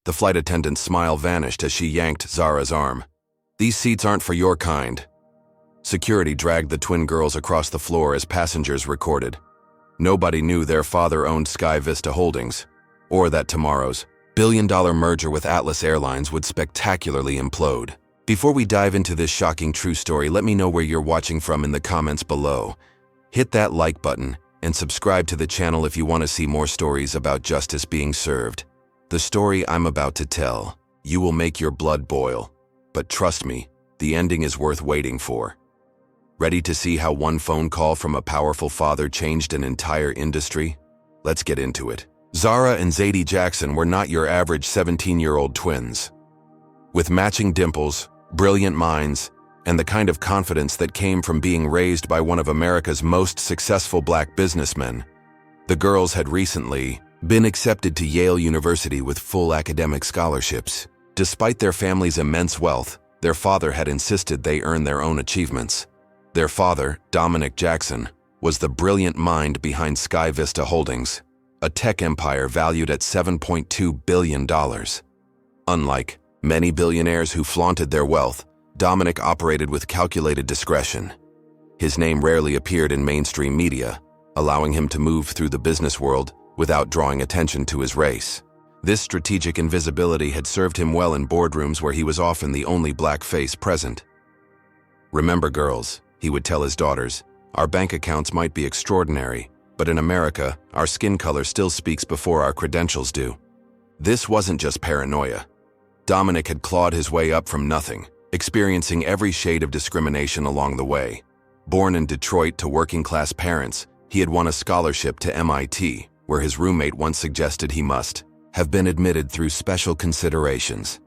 The flight attendant's smile vanished as she yanked Zara's arm. "These seats aren't for your kind." Security dragged the twin girls across the floor as passengers recorded. Nobody knew their father owned Sky Vista Holdings, or that tomorrow's billion-dollar merger with Atlas Airlines would spectacularly implode. Before we dive into this shocking true story, let me know where you're watching from in the comments below. Hit that like button and subscribe to the channel if you want to see more stories about justice being served. The story I'm about to tell, you will make your blood boil. But trust me, the ending is worth waiting for. Ready to see how one phone call from a powerful father changed an entire industry? Let's get into it. Zara and Zadie Jackson were not your average 17-year-old twins. With matching dimples, brilliant minds, and the kind of confidence that came from being raised by one of America's most successful black businessmen, the girls had recently been accepted to Yale University with full academic scholarships. Despite their family's immense wealth, their father had insisted they earn their own achievements. Their father, Dominic Jackson, was the brilliant mind behind Sky Vista Holdings, a tech empire valued at $7.2 billion. Unlike many billionaires who flaunted their wealth, Dominic operated with calculated discretion. His name rarely appeared in mainstream media, allowing him to move through the business world without drawing attention to his race. This strategic invisibility had served him well in boardrooms where he was often the only black face present. "Remember, girls," he would tell his daughters, "our bank accounts might be extraordinary, but in America, our skin color still speaks before our credentials do." This wasn't just paranoia. Dominic had clawed his way up from nothing, experiencing every shade of discrimination along the way. Born in Detroit to working-class parents, he had won a scholarship to MIT, where his roommate once suggested he must have been admitted through special considerations.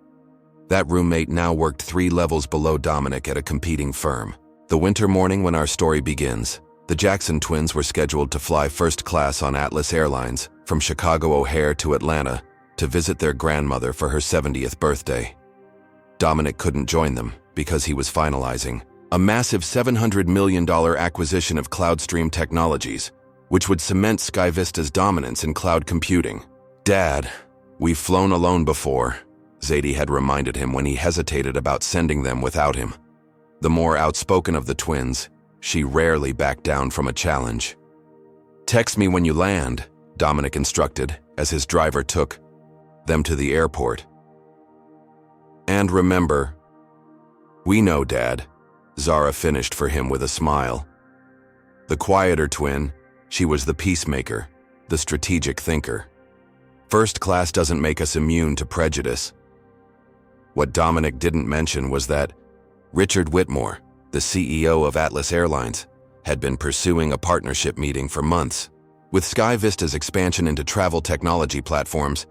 That roommate now worked 3 levels below Dominic at a competing firm. The winter morning when our story begins, the Jackson twins were scheduled to fly first class on Atlas Airlines from Chicago O'Hare to Atlanta to visit their grandmother for her 70th birthday. Dominic couldn't join them because he was finalizing a massive $700 million acquisition of Cloudstream Technologies, which would cement Sky Vista's dominance in cloud computing. "Dad, we've flown alone before," Zadie had reminded him when he hesitated about sending them without him. The more outspoken of the twins, she rarely backed down from a challenge. "Text me when you land," Dominic instructed as his driver took them to the airport. "And remember." "We know, Dad," Zara finished for him with a smile. The quieter twin, she was the peacemaker, the strategic thinker. First class doesn't make us immune to prejudice. What Dominic didn't mention was that Richard Whitmore, the CEO of Atlas Airlines, had been pursuing a partnership meeting for months. With Sky Vista's expansion into travel technology platforms,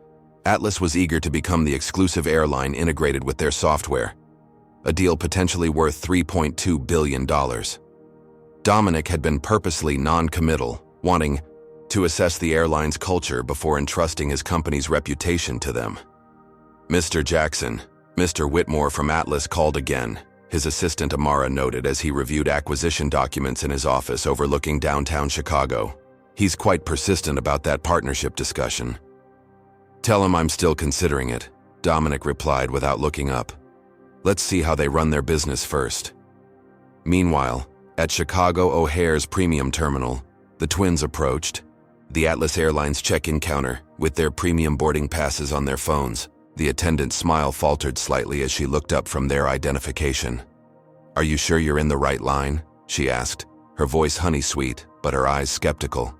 Atlas was eager to become the exclusive airline integrated with their software, a deal potentially worth $3.2 billion. Dominic had been purposely non-committal, wanting to assess the airline's culture before entrusting his company's reputation to them. "Mr. Jackson, Mr. Whitmore from Atlas called again," his assistant Amara noted as he reviewed acquisition documents in his office overlooking downtown Chicago. "He's quite persistent about that partnership discussion." "Tell him I'm still considering it," Dominic replied without looking up. "Let's see how they run their business first." Meanwhile, at Chicago O'Hare's premium terminal, the twins approached the Atlas Airlines check-in counter with their premium boarding passes on their phones. The attendant's smile faltered slightly as she looked up from their identification. "Are you sure you're in the right line?" she asked, her voice honey-sweet, but her eyes skeptical.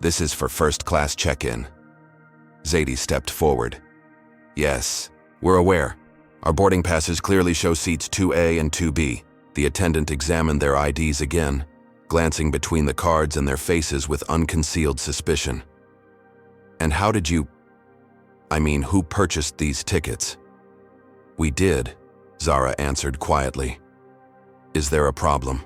"This is for first-class check-in." Zadie stepped forward. "Yes, we're aware. Our boarding passes clearly show seats 2A and 2B. The attendant examined their IDs again, glancing between the cards and their faces with unconcealed suspicion. "And how did you... who purchased these tickets?" "We did," Zara answered quietly. "Is there a problem?"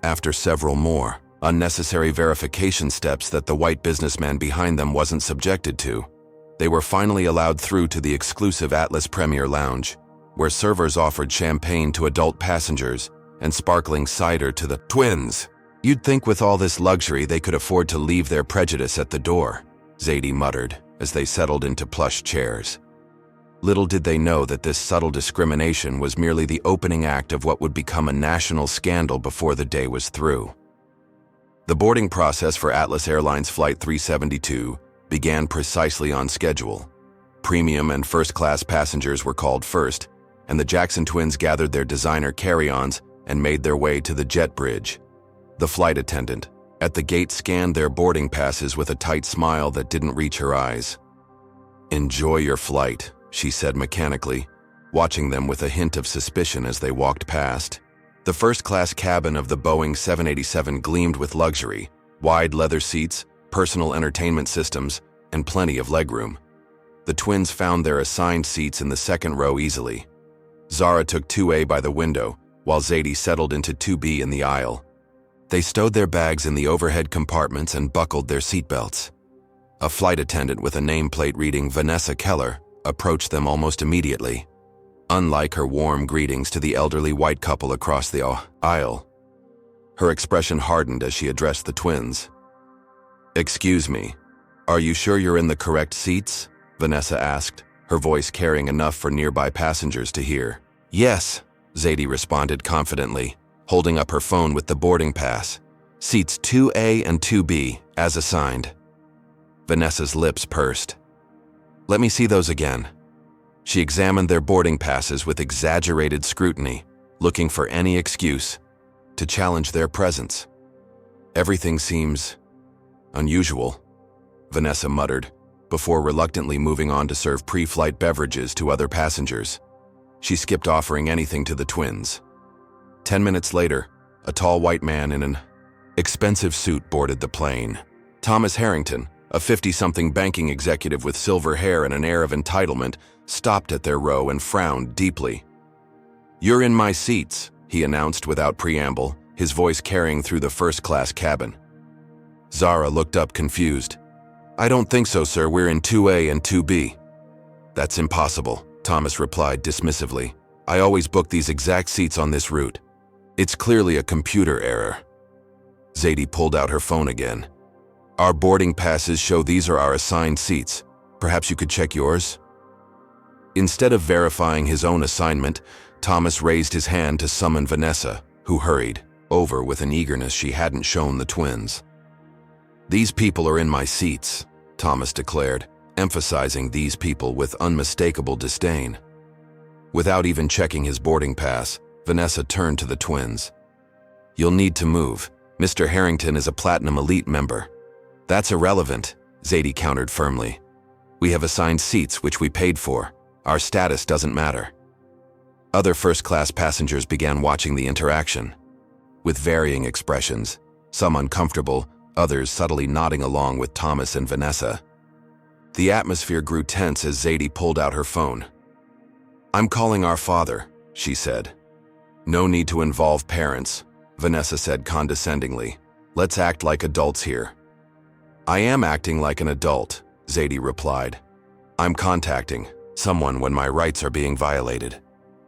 After several more unnecessary verification steps that the white businessman behind them wasn't subjected to, they were finally allowed through to the exclusive Atlas Premier Lounge, where servers offered champagne to adult passengers and sparkling cider to the twins. "You'd think with all this luxury they could afford to leave their prejudice at the door," Zadie muttered as they settled into plush chairs. Little did they know that this subtle discrimination was merely the opening act of what would become a national scandal before the day was through. The boarding process for Atlas Airlines Flight 372 began precisely on schedule. Premium and first-class passengers were called first, and the Jackson twins gathered their designer carry-ons and made their way to the jet bridge. The flight attendant at the gate scanned their boarding passes with a tight smile that didn't reach her eyes. "Enjoy your flight," she said mechanically, watching them with a hint of suspicion as they walked past. The first-class cabin of the Boeing 787 gleamed with luxury, wide leather seats, personal entertainment systems, and plenty of legroom. The twins found their assigned seats in the second row easily. Zara took 2A by the window, while Zadie settled into 2B in the aisle. They stowed their bags in the overhead compartments and buckled their seatbelts. A flight attendant with a nameplate reading Vanessa Keller approached them almost immediately. Unlike her warm greetings to the elderly white couple across the aisle, her expression hardened as she addressed the twins. "Excuse me, are you sure you're in the correct seats?" Vanessa asked, her voice carrying enough for nearby passengers to hear. "Yes," Zadie responded confidently, holding up her phone with the boarding pass. "Seats 2A and 2B, as assigned." Vanessa's lips pursed. "Let me see those again." She examined their boarding passes with exaggerated scrutiny, looking for any excuse to challenge their presence. "Everything seems unusual," Vanessa muttered, before reluctantly moving on to serve pre-flight beverages to other passengers. She skipped offering anything to the twins. 10 minutes later, a tall white man in an expensive suit boarded the plane. Thomas Harrington, a 50-something banking executive with silver hair and an air of entitlement, stopped at their row and frowned deeply. "You're in my seats," he announced without preamble, his voice carrying through the first-class cabin. Zara looked up confused. "I don't think so, sir. We're in 2A and 2B." "That's impossible," Thomas replied dismissively. "I always book these exact seats on this route. It's clearly a computer error." Zadie pulled out her phone again. "Our boarding passes show these are our assigned seats. Perhaps you could check yours?" Instead of verifying his own assignment, Thomas raised his hand to summon Vanessa, who hurried over with an eagerness she hadn't shown the twins. "These people are in my seats," Thomas declared, emphasizing these people with unmistakable disdain. Without even checking his boarding pass, Vanessa turned to the twins. "You'll need to move. Mr. Harrington is a Platinum Elite member." "That's irrelevant," Zadie countered firmly. "We have assigned seats which we paid for. Our status doesn't matter." Other first-class passengers began watching the interaction, with varying expressions, some uncomfortable, others subtly nodding along with Thomas and Vanessa. The atmosphere grew tense as Zadie pulled out her phone. "I'm calling our father," she said. "No need to involve parents," Vanessa said condescendingly. "Let's act like adults here." "I am acting like an adult," Zadie replied. "I'm contacting someone when my rights are being violated."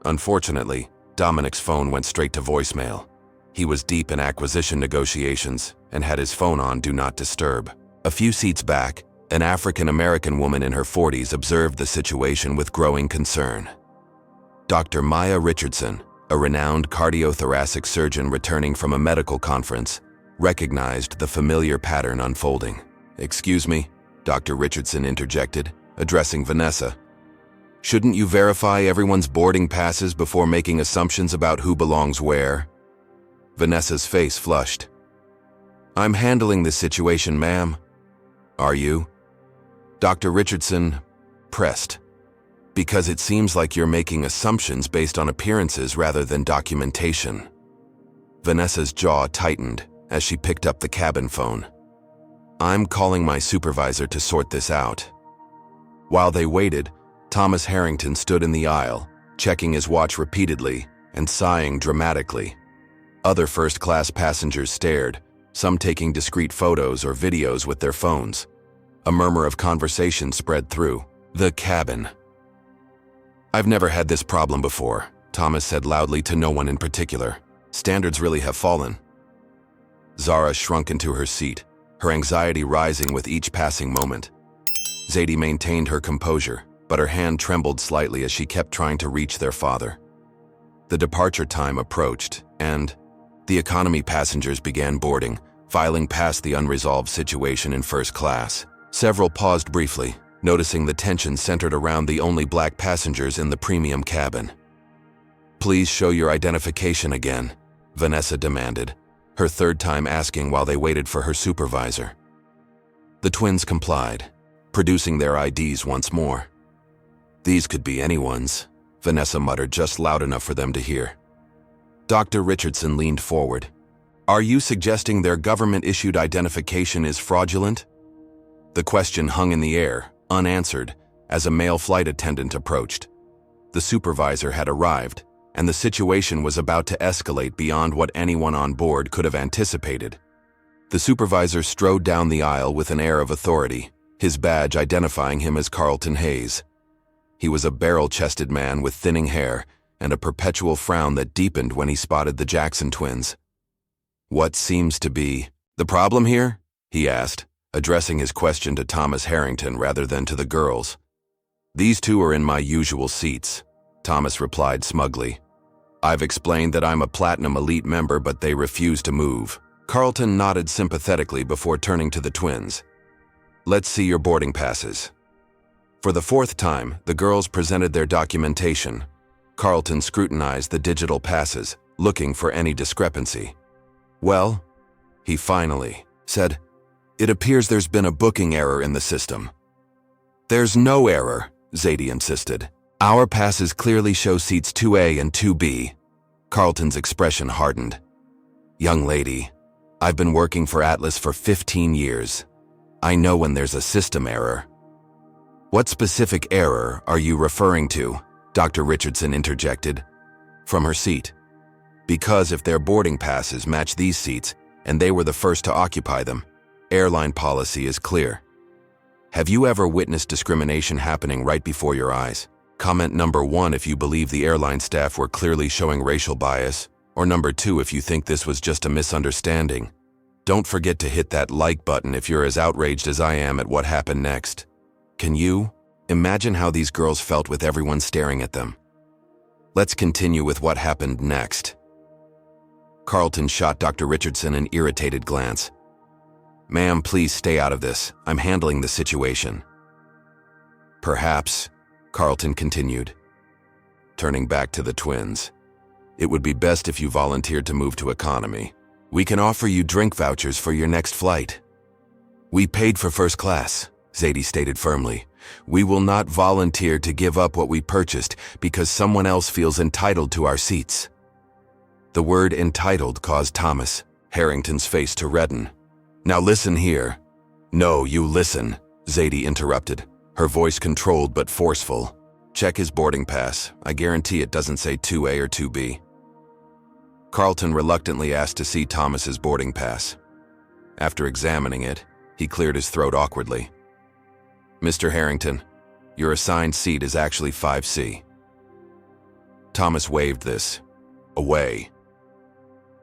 Unfortunately, Dominic's phone went straight to voicemail. He was deep in acquisition negotiations and had his phone on Do Not Disturb. A few seats back, an African-American woman in her 40s observed the situation with growing concern. Dr. Maya Richardson, a renowned cardiothoracic surgeon returning from a medical conference, recognized the familiar pattern unfolding. "Excuse me," Dr. Richardson interjected, addressing Vanessa. "Shouldn't you verify everyone's boarding passes before making assumptions about who belongs where?" Vanessa's face flushed. "I'm handling this situation, ma'am." "Are you?" Dr. Richardson pressed. "Because it seems like you're making assumptions based on appearances rather than documentation." Vanessa's jaw tightened as she picked up the cabin phone. "I'm calling my supervisor to sort this out." While they waited, Thomas Harrington stood in the aisle, checking his watch repeatedly and sighing dramatically. Other first-class passengers stared, some taking discreet photos or videos with their phones. A murmur of conversation spread through the cabin. "I've never had this problem before," Thomas said loudly to no one in particular. "Standards really have fallen." Zara shrunk into her seat, her anxiety rising with each passing moment. Zadie maintained her composure, but her hand trembled slightly as she kept trying to reach their father. The departure time approached, and the economy passengers began boarding, filing past the unresolved situation in first class. Several paused briefly, noticing the tension centered around the only black passengers in the premium cabin. "Please show your identification again," Vanessa demanded, her third time asking while they waited for her supervisor. The twins complied, producing their IDs once more. "These could be anyone's," Vanessa muttered just loud enough for them to hear. Dr. Richardson leaned forward. "Are you suggesting their government-issued identification is fraudulent?" The question hung in the air, unanswered, as a male flight attendant approached. The supervisor had arrived, and the situation was about to escalate beyond what anyone on board could have anticipated. The supervisor strode down the aisle with an air of authority, his badge identifying him as Carlton Hayes. He was a barrel-chested man with thinning hair and a perpetual frown that deepened when he spotted the Jackson twins. "What seems to be the problem here?" he asked, addressing his question to Thomas Harrington rather than to the girls. "These two are in my usual seats," Thomas replied smugly. "I've explained that I'm a Platinum Elite member, but they refuse to move." Carlton nodded sympathetically before turning to the twins. "Let's see your boarding passes." For the fourth time, the girls presented their documentation. Carlton scrutinized the digital passes, looking for any discrepancy. "Well," he finally said, "it appears there's been a booking error in the system." "There's no error," Zadie insisted. "Our passes clearly show seats 2A and 2B. Carlton's expression hardened. "Young lady, I've been working for Atlas for 15 years. I know when there's a system error." "What specific error are you referring to?" Dr. Richardson interjected from her seat. "Because if their boarding passes match these seats, and they were the first to occupy them, airline policy is clear. Have you ever witnessed discrimination happening right before your eyes? Comment number 1 if you believe the airline staff were clearly showing racial bias, or number 2 if you think this was just a misunderstanding. Don't forget to hit that like button if you're as outraged as I am at what happened next. Can you imagine how these girls felt with everyone staring at them? Let's continue with what happened next." Carlton shot Dr. Richardson an irritated glance. "Ma'am, please stay out of this. I'm handling the situation." "Perhaps," Carlton continued, turning back to the twins, "it would be best if you volunteered to move to economy. We can offer you drink vouchers for your next flight." "We paid for first class," Zadie stated firmly. "We will not volunteer to give up what we purchased because someone else feels entitled to our seats." The word entitled caused Thomas Harrington's face to redden. "Now listen here." "No, you listen," Zadie interrupted, her voice controlled but forceful. "Check his boarding pass. I guarantee it doesn't say 2A or 2B." Carlton reluctantly asked to see Thomas's boarding pass. After examining it, he cleared his throat awkwardly. "Mr. Harrington, your assigned seat is actually 5C. Thomas waved this away.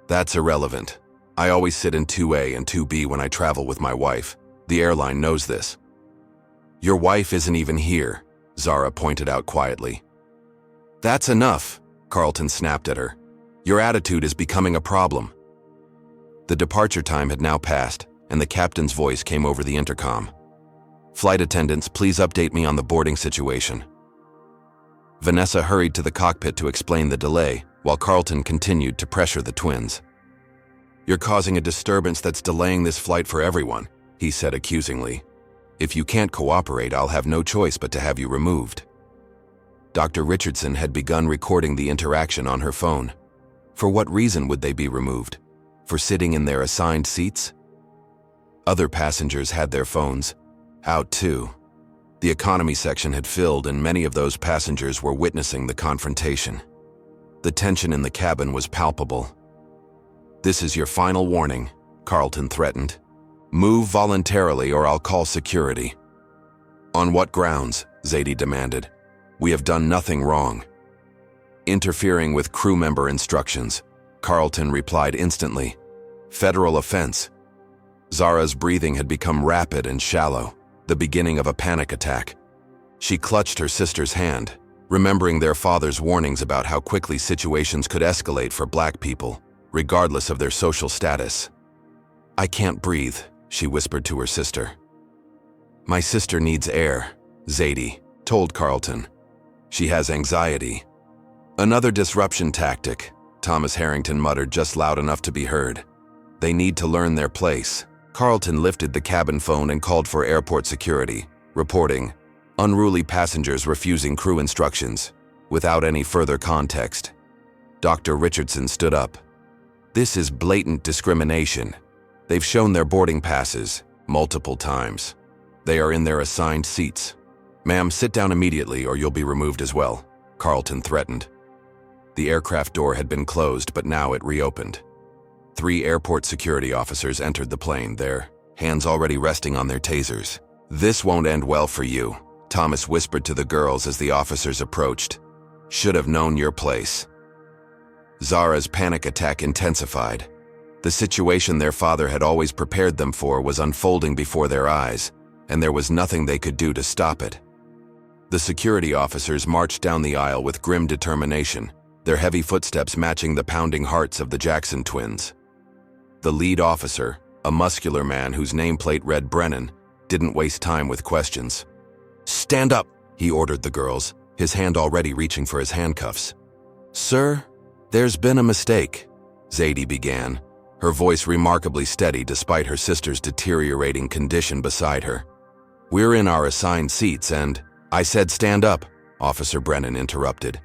"That's irrelevant. I always sit in 2A and 2B when I travel with my wife. The airline knows this." "Your wife isn't even here," Zara pointed out quietly. "That's enough," Carlton snapped at her. "Your attitude is becoming a problem." The departure time had now passed, and the captain's voice came over the intercom. "Flight attendants, please update me on the boarding situation." Vanessa hurried to the cockpit to explain the delay, while Carlton continued to pressure the twins. "You're causing a disturbance that's delaying this flight for everyone," he said accusingly. "If you can't cooperate, I'll have no choice but to have you removed." Dr. Richardson had begun recording the interaction on her phone. For what reason would they be removed? For sitting in their assigned seats? Other passengers had their phones out too. The economy section had filled, and many of those passengers were witnessing the confrontation. The tension in the cabin was palpable. "This is your final warning," Carlton threatened. "Move voluntarily or I'll call security." "On what grounds?" Zadie demanded. "We have done nothing wrong." "Interfering with crew member instructions," Carlton replied instantly. "Federal offense." Zara's breathing had become rapid and shallow, the beginning of a panic attack. She clutched her sister's hand, remembering their father's warnings about how quickly situations could escalate for Black people, regardless of their social status. "I can't breathe," she whispered to her sister. "My sister needs air," Zadie told Carlton. "She has anxiety." "Another disruption tactic," Thomas Harrington muttered just loud enough to be heard. "They need to learn their place." Carlton lifted the cabin phone and called for airport security, reporting, "Unruly passengers refusing crew instructions," without any further context. Dr. Richardson stood up. "This is blatant discrimination. They've shown their boarding passes multiple times. They are in their assigned seats. Ma'am, sit down immediately or you'll be removed as well," Carlton threatened. The aircraft door had been closed, but now it reopened. 3 airport security officers entered the plane, their hands already resting on their tasers. "This won't end well for you," Thomas whispered to the girls as the officers approached. "Should have known your place." Zara's panic attack intensified. The situation their father had always prepared them for was unfolding before their eyes, and there was nothing they could do to stop it. The security officers marched down the aisle with grim determination, their heavy footsteps matching the pounding hearts of the Jackson twins. The lead officer, a muscular man whose nameplate read Brennan, didn't waste time with questions. "Stand up," he ordered the girls, his hand already reaching for his handcuffs. "Sir, there's been a mistake," Zadie began, her voice remarkably steady despite her sister's deteriorating condition beside her. "We're in our assigned seats and—" "I said stand up," Officer Brennan interrupted.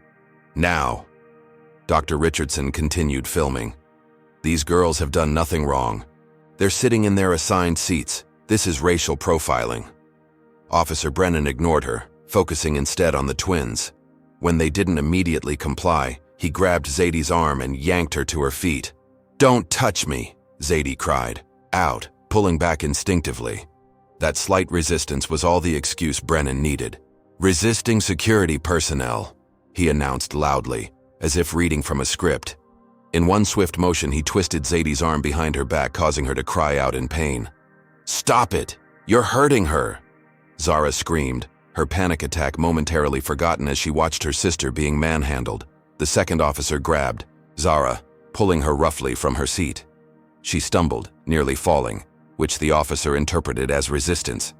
"Now." Dr. Richardson continued filming. "These girls have done nothing wrong. They're sitting in their assigned seats. This is racial profiling." Officer Brennan ignored her, focusing instead on the twins. When they didn't immediately comply, he grabbed Zadie's arm and yanked her to her feet. "Don't touch me," Zadie cried, out, pulling back instinctively. That slight resistance was all the excuse Brennan needed. "Resisting security personnel," he announced loudly, as if reading from a script. In one swift motion, he twisted Zadie's arm behind her back, causing her to cry out in pain. "Stop it! You're hurting her!" Zara screamed, her panic attack momentarily forgotten as she watched her sister being manhandled. The second officer grabbed Zara, pulling her roughly from her seat. She stumbled, nearly falling, which the officer interpreted as resistance.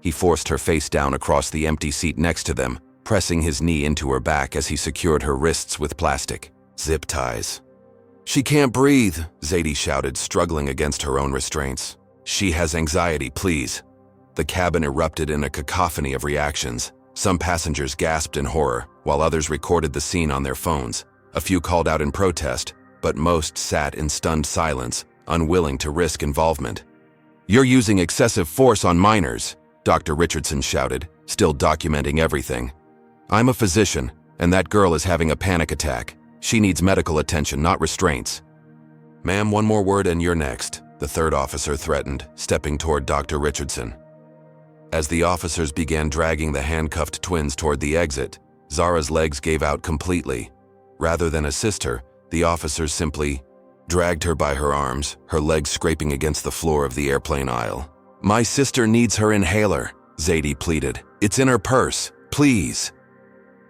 He forced her face down across the empty seat next to them, pressing his knee into her back as he secured her wrists with plastic zip ties. "She can't breathe," Zadie shouted, struggling against her own restraints. "She has anxiety, please." The cabin erupted in a cacophony of reactions. Some passengers gasped in horror, while others recorded the scene on their phones. A few called out in protest, but most sat in stunned silence, unwilling to risk involvement. "You're using excessive force on minors," Dr. Richardson shouted, still documenting everything. "I'm a physician, and that girl is having a panic attack. She needs medical attention, not restraints." "Ma'am, one more word and you're next," the third officer threatened, stepping toward Dr. Richardson. As the officers began dragging the handcuffed twins toward the exit, Zara's legs gave out completely. Rather than assist her, the officers simply dragged her by her arms, her legs scraping against the floor of the airplane aisle. "My sister needs her inhaler," Zadie pleaded. "It's in her purse, please."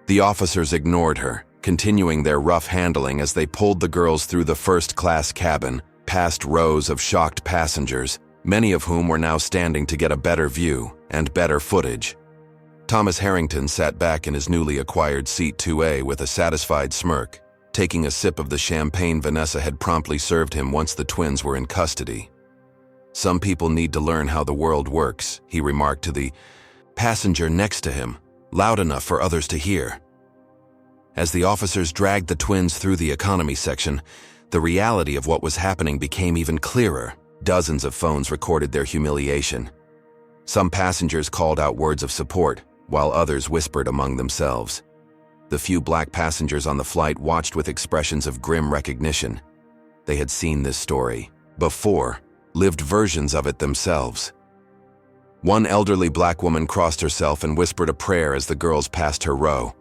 The officers ignored her, continuing their rough handling as they pulled the girls through the first-class cabin, past rows of shocked passengers, many of whom were now standing to get a better view and better footage. Thomas Harrington sat back in his newly acquired seat 2A with a satisfied smirk, taking a sip of the champagne Vanessa had promptly served him once the twins were in custody. "Some people need to learn how the world works," he remarked to the passenger next to him, loud enough for others to hear. As the officers dragged the twins through the economy section, the reality of what was happening became even clearer. Dozens of phones recorded their humiliation. Some passengers called out words of support, while others whispered among themselves. The few Black passengers on the flight watched with expressions of grim recognition. They had seen this story before, lived versions of it themselves. One elderly Black woman crossed herself and whispered a prayer as the girls passed her row.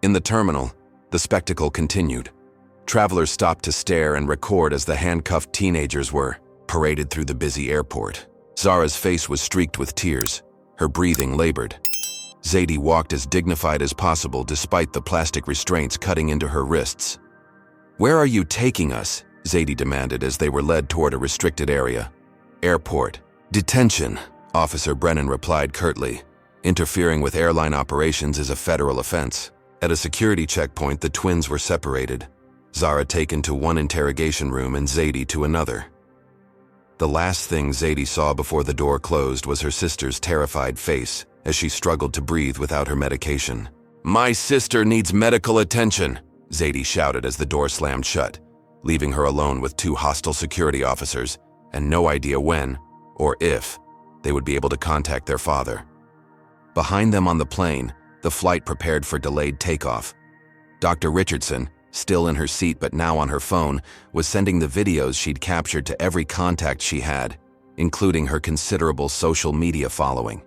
In the terminal, the spectacle continued. Travelers stopped to stare and record as the handcuffed teenagers were paraded through the busy airport. Zara's face was streaked with tears, her breathing labored. Zadie walked as dignified as possible despite the plastic restraints cutting into her wrists. "Where are you taking us?" Zadie demanded as they were led toward a restricted area. "Airport. Detention," Officer Brennan replied curtly. Interfering with airline operations is a federal offense. At a security checkpoint, the twins were separated. Zara taken to one interrogation room and Zadie to another. The last thing Zadie saw before the door closed was her sister's terrified face as she struggled to breathe without her medication. "My sister needs medical attention," Zadie shouted as the door slammed shut, leaving her alone with two hostile security officers and no idea when, or if, they would be able to contact their father. Behind them on the plane, the flight prepared for delayed takeoff. Dr. Richardson, still in her seat but now on her phone, was sending the videos she'd captured to every contact she had, including her considerable social media following.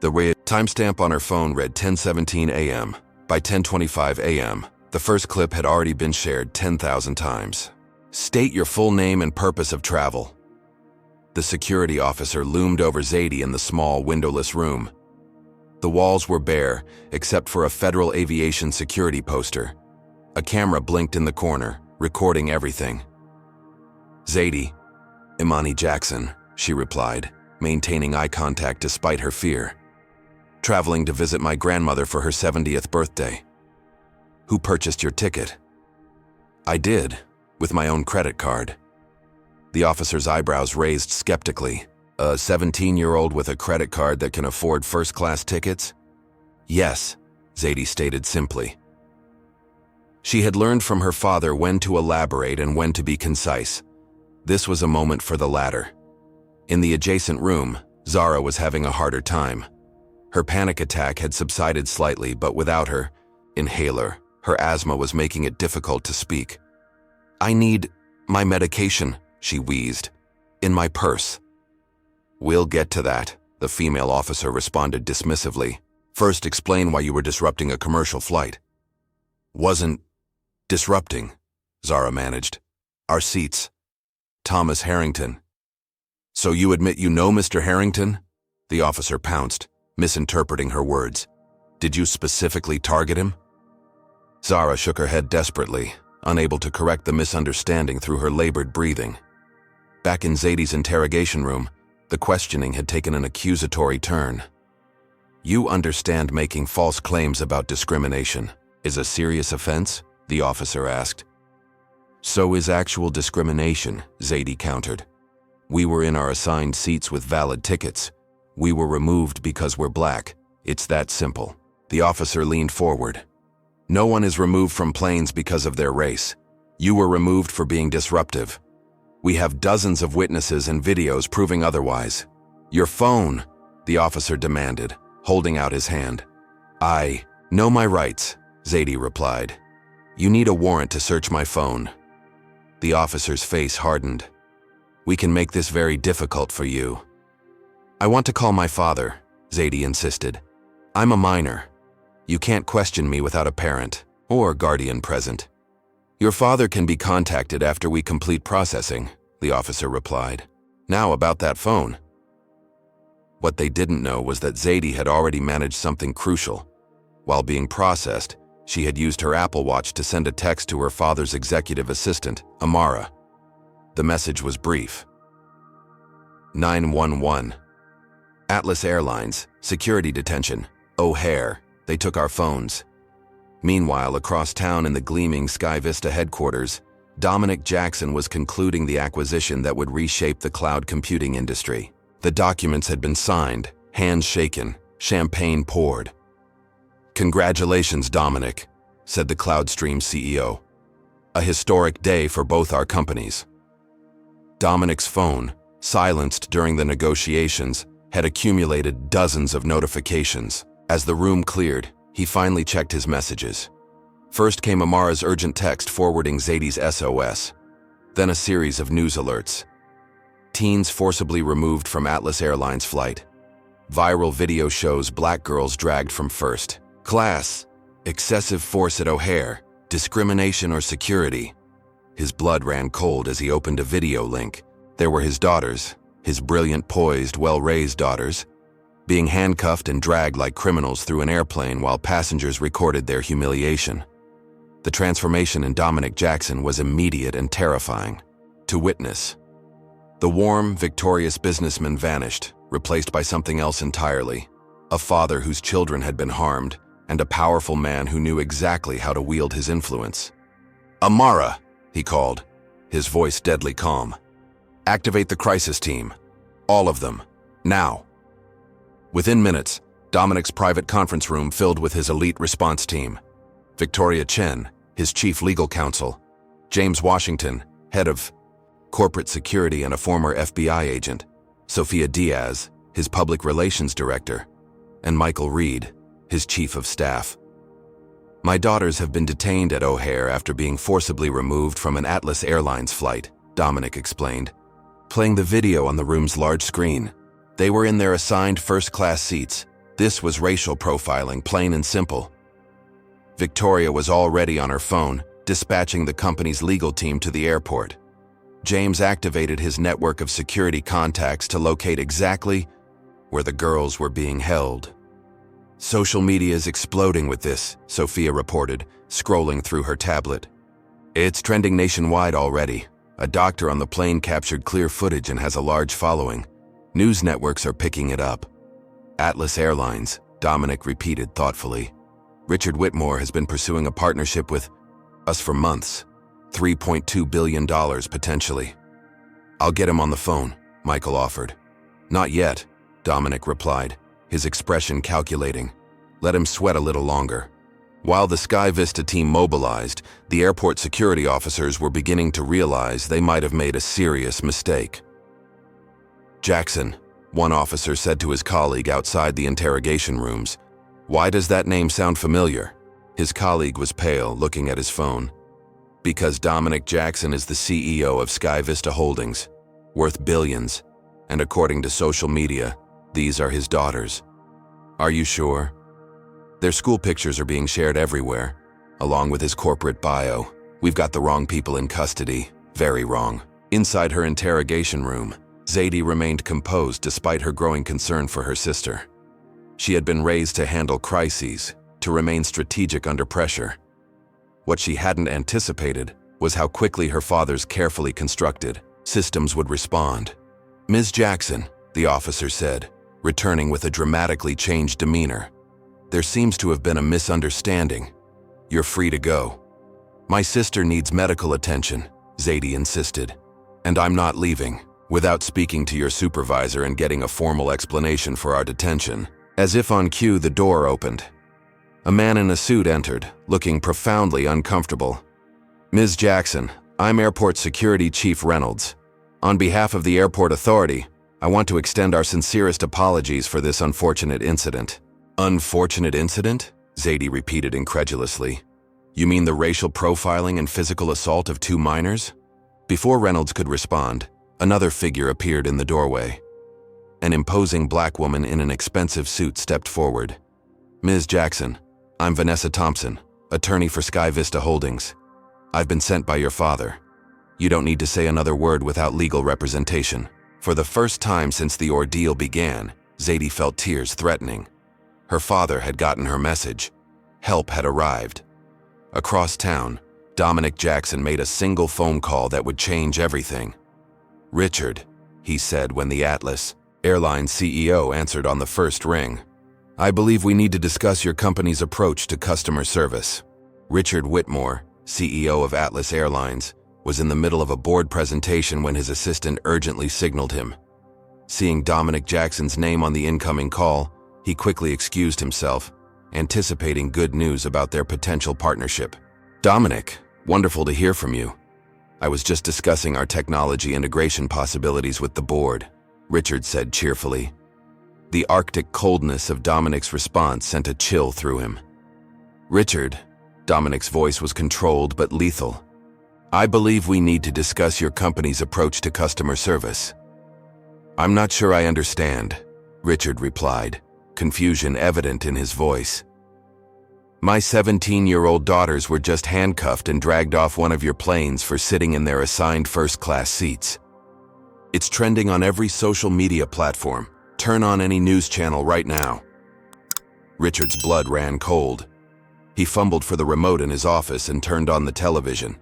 The timestamp on her phone read 10:17 a.m. By 10:25 a.m., the first clip had already been shared 10,000 times. "State your full name and purpose of travel." The security officer loomed over Zadie in the small, windowless room. The walls were bare, except for a Federal Aviation Security poster. A camera blinked in the corner, recording everything. "Zadie, Imani Jackson," she replied, maintaining eye contact despite her fear. "Traveling to visit my grandmother for her 70th birthday." "Who purchased your ticket?" "I did, with my own credit card." The officer's eyebrows raised skeptically. "A 17-year-old with a credit card that can afford first-class tickets?" "Yes," Zadie stated simply. She had learned from her father when to elaborate and when to be concise. This was a moment for the latter. In the adjacent room, Zara was having a harder time. Her panic attack had subsided slightly, but without her inhaler, her asthma was making it difficult to speak. "I need my medication," she wheezed. "In my purse." "We'll get to that," the female officer responded dismissively. "First, explain why you were disrupting a commercial flight." "Wasn't disrupting," Zara managed. "Our seats. Thomas Harrington." "So you admit you know Mr. Harrington?" The officer pounced, misinterpreting her words. "Did you specifically target him?" Zara shook her head desperately, unable to correct the misunderstanding through her labored breathing. Back in Zadie's interrogation room, the questioning had taken an accusatory turn. "You understand making false claims about discrimination is a serious offense?" the officer asked. "So is actual discrimination," Zadie countered. "We were in our assigned seats with valid tickets. We were removed because we're black. It's that simple." The officer leaned forward. "No one is removed from planes because of their race. You were removed for being disruptive. We have dozens of witnesses and videos proving otherwise." "Your phone," the officer demanded, holding out his hand. "I know my rights," Zadie replied. "You need a warrant to search my phone." The officer's face hardened. "We can make this very difficult for you." "I want to call my father," Zadie insisted. "I'm a minor. You can't question me without a parent or guardian present." "Your father can be contacted after we complete processing," the officer replied. "Now about that phone." What they didn't know was that Zadie had already managed something crucial. While being processed, she had used her Apple Watch to send a text to her father's executive assistant, Amara. The message was brief. 911. Atlas Airlines, security detention, O'Hare, they took our phones. Meanwhile, across town in the gleaming Sky Vista headquarters, Dominic Jackson was concluding the acquisition that would reshape the cloud computing industry. The documents had been signed, hands shaken, champagne poured. "Congratulations, Dominic," said the CloudStream CEO. "A historic day for both our companies." Dominic's phone, silenced during the negotiations, had accumulated dozens of notifications. As the room cleared, he finally checked his messages. First came Amara's urgent text forwarding Zadie's SOS, then a series of news alerts. Teens forcibly removed from Atlas Airlines flight. Viral video shows black girls dragged from first class. Excessive force at O'Hare. Discrimination or security. His blood ran cold as he opened a video link. There were his daughters, his brilliant, poised, well-raised daughters, being handcuffed and dragged like criminals through an airplane while passengers recorded their humiliation. The transformation in Dominic Jackson was immediate and terrifying to witness. The warm, victorious businessman vanished, replaced by something else entirely, a father whose children had been harmed, and a powerful man who knew exactly how to wield his influence. "Amara," he called, his voice deadly calm. "Activate the crisis team. All of them. Now." Within minutes, Dominic's private conference room filled with his elite response team. Victoria Chen, his chief legal counsel, James Washington, head of corporate security and a former FBI agent, Sophia Diaz, his public relations director, and Michael Reed, his chief of staff. "My daughters have been detained at O'Hare after being forcibly removed from an Atlas Airlines flight," Dominic explained, playing the video on the room's large screen. "They were in their assigned first-class seats. This was racial profiling, plain and simple." Victoria was already on her phone, dispatching the company's legal team to the airport. James activated his network of security contacts to locate exactly where the girls were being held. "Social media is exploding with this," Sophia reported, scrolling through her tablet. "It's trending nationwide already. A doctor on the plane captured clear footage and has a large following. News networks are picking it up." "Atlas Airlines," Dominic repeated thoughtfully. "Richard Whitmore has been pursuing a partnership with us for months. $3.2 billion potentially." "I'll get him on the phone," Michael offered. "Not yet," Dominic replied, his expression calculating. "Let him sweat a little longer." While the Sky Vista team mobilized, the airport security officers were beginning to realize they might have made a serious mistake. "Jackson," one officer said to his colleague outside the interrogation rooms. "Why does that name sound familiar?" His colleague was pale, looking at his phone. "Because Dominic Jackson is the CEO of Sky Vista Holdings, worth billions, and according to social media, these are his daughters." "Are you sure?" "Their school pictures are being shared everywhere, along with his corporate bio. We've got the wrong people in custody, very wrong." Inside her interrogation room, Zadie remained composed despite her growing concern for her sister. She had been raised to handle crises, to remain strategic under pressure. What she hadn't anticipated was how quickly her father's carefully constructed systems would respond. "Ms. Jackson," the officer said, returning with a dramatically changed demeanor. "There seems to have been a misunderstanding. You're free to go." "My sister needs medical attention," Zadie insisted, "and I'm not leaving without speaking to your supervisor and getting a formal explanation for our detention." As if on cue, the door opened. A man in a suit entered, looking profoundly uncomfortable. "Ms. Jackson, I'm Airport Security Chief Reynolds. On behalf of the Airport Authority, I want to extend our sincerest apologies for this unfortunate incident." "Unfortunate incident?" Zadie repeated incredulously. "You mean the racial profiling and physical assault of two minors?" Before Reynolds could respond, another figure appeared in the doorway. An imposing black woman in an expensive suit stepped forward. "Ms. Jackson, I'm Vanessa Thompson, attorney for Sky Vista Holdings. I've been sent by your father. You don't need to say another word without legal representation." For the first time since the ordeal began, Zadie felt tears threatening. Her father had gotten her message. Help had arrived. Across town, Dominic Jackson made a single phone call that would change everything. "Richard," he said when the Atlas Airlines CEO answered on the first ring. "I believe we need to discuss your company's approach to customer service." Richard Whitmore, CEO of Atlas Airlines, was in the middle of a board presentation when his assistant urgently signaled him. Seeing Dominic Jackson's name on the incoming call, he quickly excused himself, anticipating good news about their potential partnership. "Dominic, wonderful to hear from you. I was just discussing our technology integration possibilities with the board," Richard said cheerfully. The Arctic coldness of Dominic's response sent a chill through him. "Richard," Dominic's voice was controlled but lethal. "I believe we need to discuss your company's approach to customer service." "I'm not sure I understand," Richard replied, confusion evident in his voice. "My 17-year-old daughters were just handcuffed and dragged off one of your planes for sitting in their assigned first-class seats. It's trending on every social media platform, Turn on any news channel right now." Richard's blood ran cold. He fumbled for the remote in his office and turned on the television.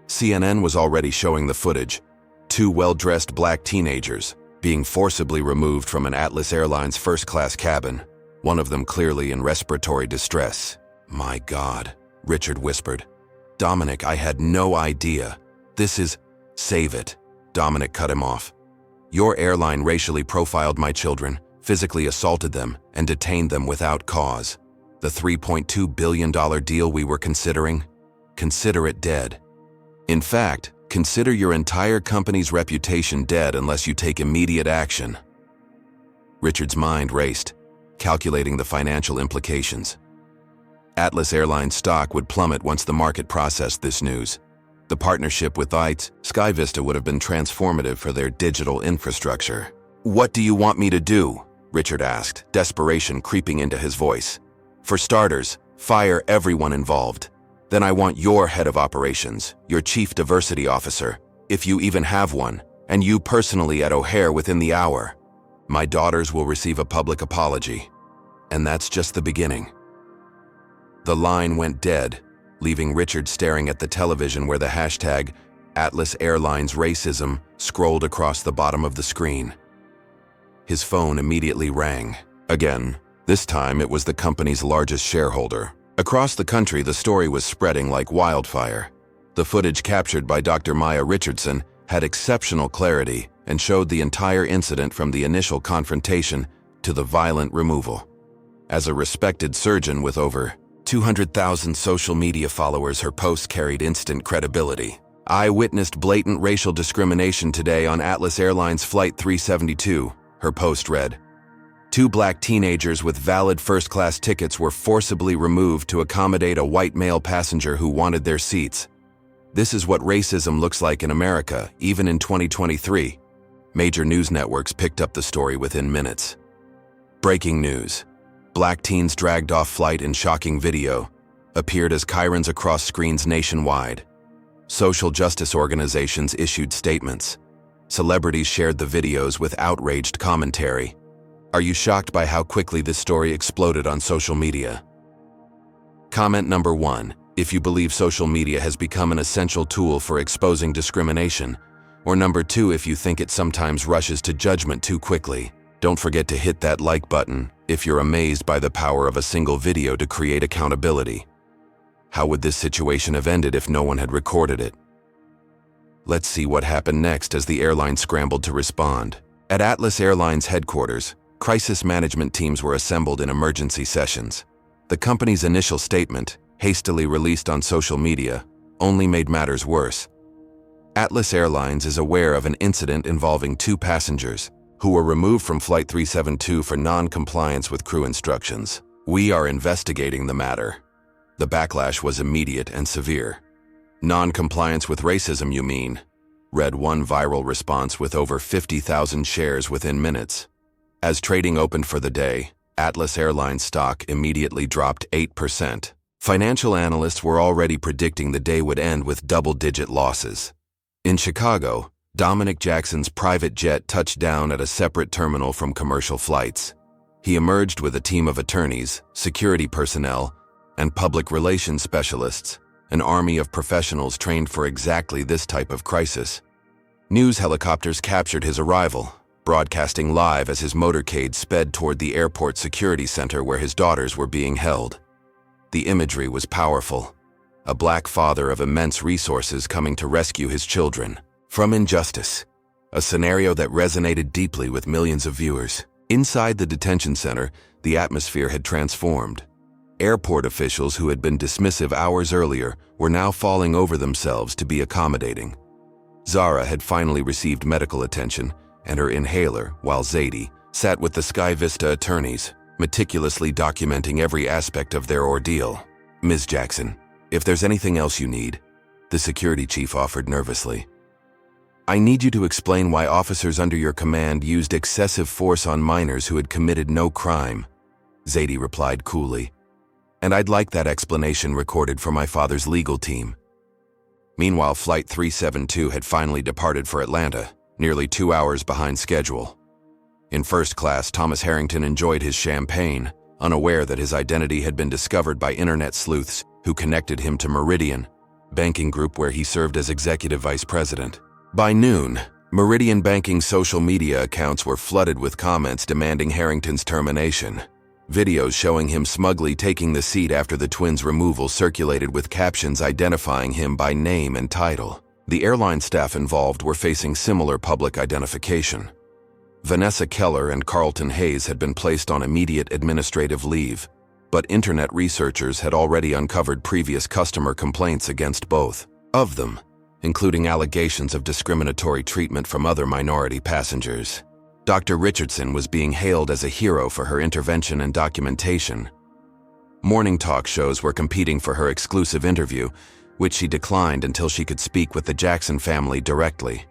CNN was already showing the footage. Two well-dressed black teenagers being forcibly removed from an Atlas Airlines first-class cabin, one of them clearly in respiratory distress. "My God," Richard whispered. "Dominic, I had no idea. This is—" "Save it," Dominic cut him off. "Your airline racially profiled my children, physically assaulted them, and detained them without cause. The $3.2 billion deal we were considering? Consider it dead. In fact, consider your entire company's reputation dead unless you take immediate action." Richard's mind raced, calculating the financial implications. Atlas Airlines stock would plummet once the market processed this news. The partnership with SkyVista would have been transformative for their digital infrastructure. "What do you want me to do?" Richard asked, desperation creeping into his voice. "For starters, fire everyone involved. Then I want your head of operations, your chief diversity officer, if you even have one, and you personally at O'Hare within the hour. My daughters will receive a public apology. And that's just the beginning." The line went dead, leaving Richard staring at the television where the hashtag Atlas Airlines Racism scrolled across the bottom of the screen. His phone immediately rang. Again, this time it was the company's largest shareholder. Across the country, the story was spreading like wildfire. The footage captured by Dr. Maya Richardson had exceptional clarity and showed the entire incident from the initial confrontation to the violent removal. As a respected surgeon with over 200,000 social media followers, her posts carried instant credibility. "I witnessed blatant racial discrimination today on Atlas Airlines Flight 372, her post read. "Two black teenagers with valid first-class tickets were forcibly removed to accommodate a white male passenger who wanted their seats. This is what racism looks like in America, even in 2023. Major news networks picked up the story within minutes. Breaking news. Black teens dragged off flight in shocking video, appeared as Chirons across screens nationwide. Social justice organizations issued statements. Celebrities shared the videos with outraged commentary. Are you shocked by how quickly this story exploded on social media? Comment number 1. If you believe social media has become an essential tool for exposing discrimination, or number 2, if you think it sometimes rushes to judgment too quickly. Don't forget to hit that like button if you're amazed by the power of a single video to create accountability. How would this situation have ended if no one had recorded it? Let's see what happened next as the airline scrambled to respond. At Atlas Airlines headquarters, crisis management teams were assembled in emergency sessions. The company's initial statement, hastily released on social media, only made matters worse. Atlas Airlines is aware of an incident involving two passengers who were removed from Flight 372 for non-compliance with crew instructions. We are investigating the matter. The backlash was immediate and severe. "Non-compliance with racism, you mean?" read one viral response with over 50,000 shares within minutes. As trading opened for the day, Atlas Airlines stock immediately dropped 8%. Financial analysts were already predicting the day would end with double-digit losses. In Chicago, Dominic Jackson's private jet touched down at a separate terminal from commercial flights. He emerged with a team of attorneys, security personnel, and public relations specialists, an army of professionals trained for exactly this type of crisis. News helicopters captured his arrival, broadcasting live as his motorcade sped toward the airport security center where his daughters were being held. The imagery was powerful. A black father of immense resources coming to rescue his children from injustice, a scenario that resonated deeply with millions of viewers. Inside the detention center, the atmosphere had transformed. Airport officials who had been dismissive hours earlier were now falling over themselves to be accommodating. Zara had finally received medical attention and her inhaler, while Zadie sat with the SkyVista attorneys, meticulously documenting every aspect of their ordeal. "Ms. Jackson, if there's anything else you need," the security chief offered nervously. "I need you to explain why officers under your command used excessive force on minors who had committed no crime," Zadie replied coolly. "And I'd like that explanation recorded for my father's legal team." Meanwhile, Flight 372 had finally departed for Atlanta, nearly 2 hours behind schedule. In first class, Thomas Harrington enjoyed his champagne, unaware that his identity had been discovered by internet sleuths who connected him to Meridian, banking group where he served as executive vice president. By noon, Meridian Banking's social media accounts were flooded with comments demanding Harrington's termination. Videos showing him smugly taking the seat after the twins' removal circulated with captions identifying him by name and title. The airline staff involved were facing similar public identification. Vanessa Keller and Carlton Hayes had been placed on immediate administrative leave, but internet researchers had already uncovered previous customer complaints against both of them, including allegations of discriminatory treatment from other minority passengers. Dr. Richardson was being hailed as a hero for her intervention and documentation. Morning talk shows were competing for her exclusive interview, which she declined until she could speak with the Jackson family directly.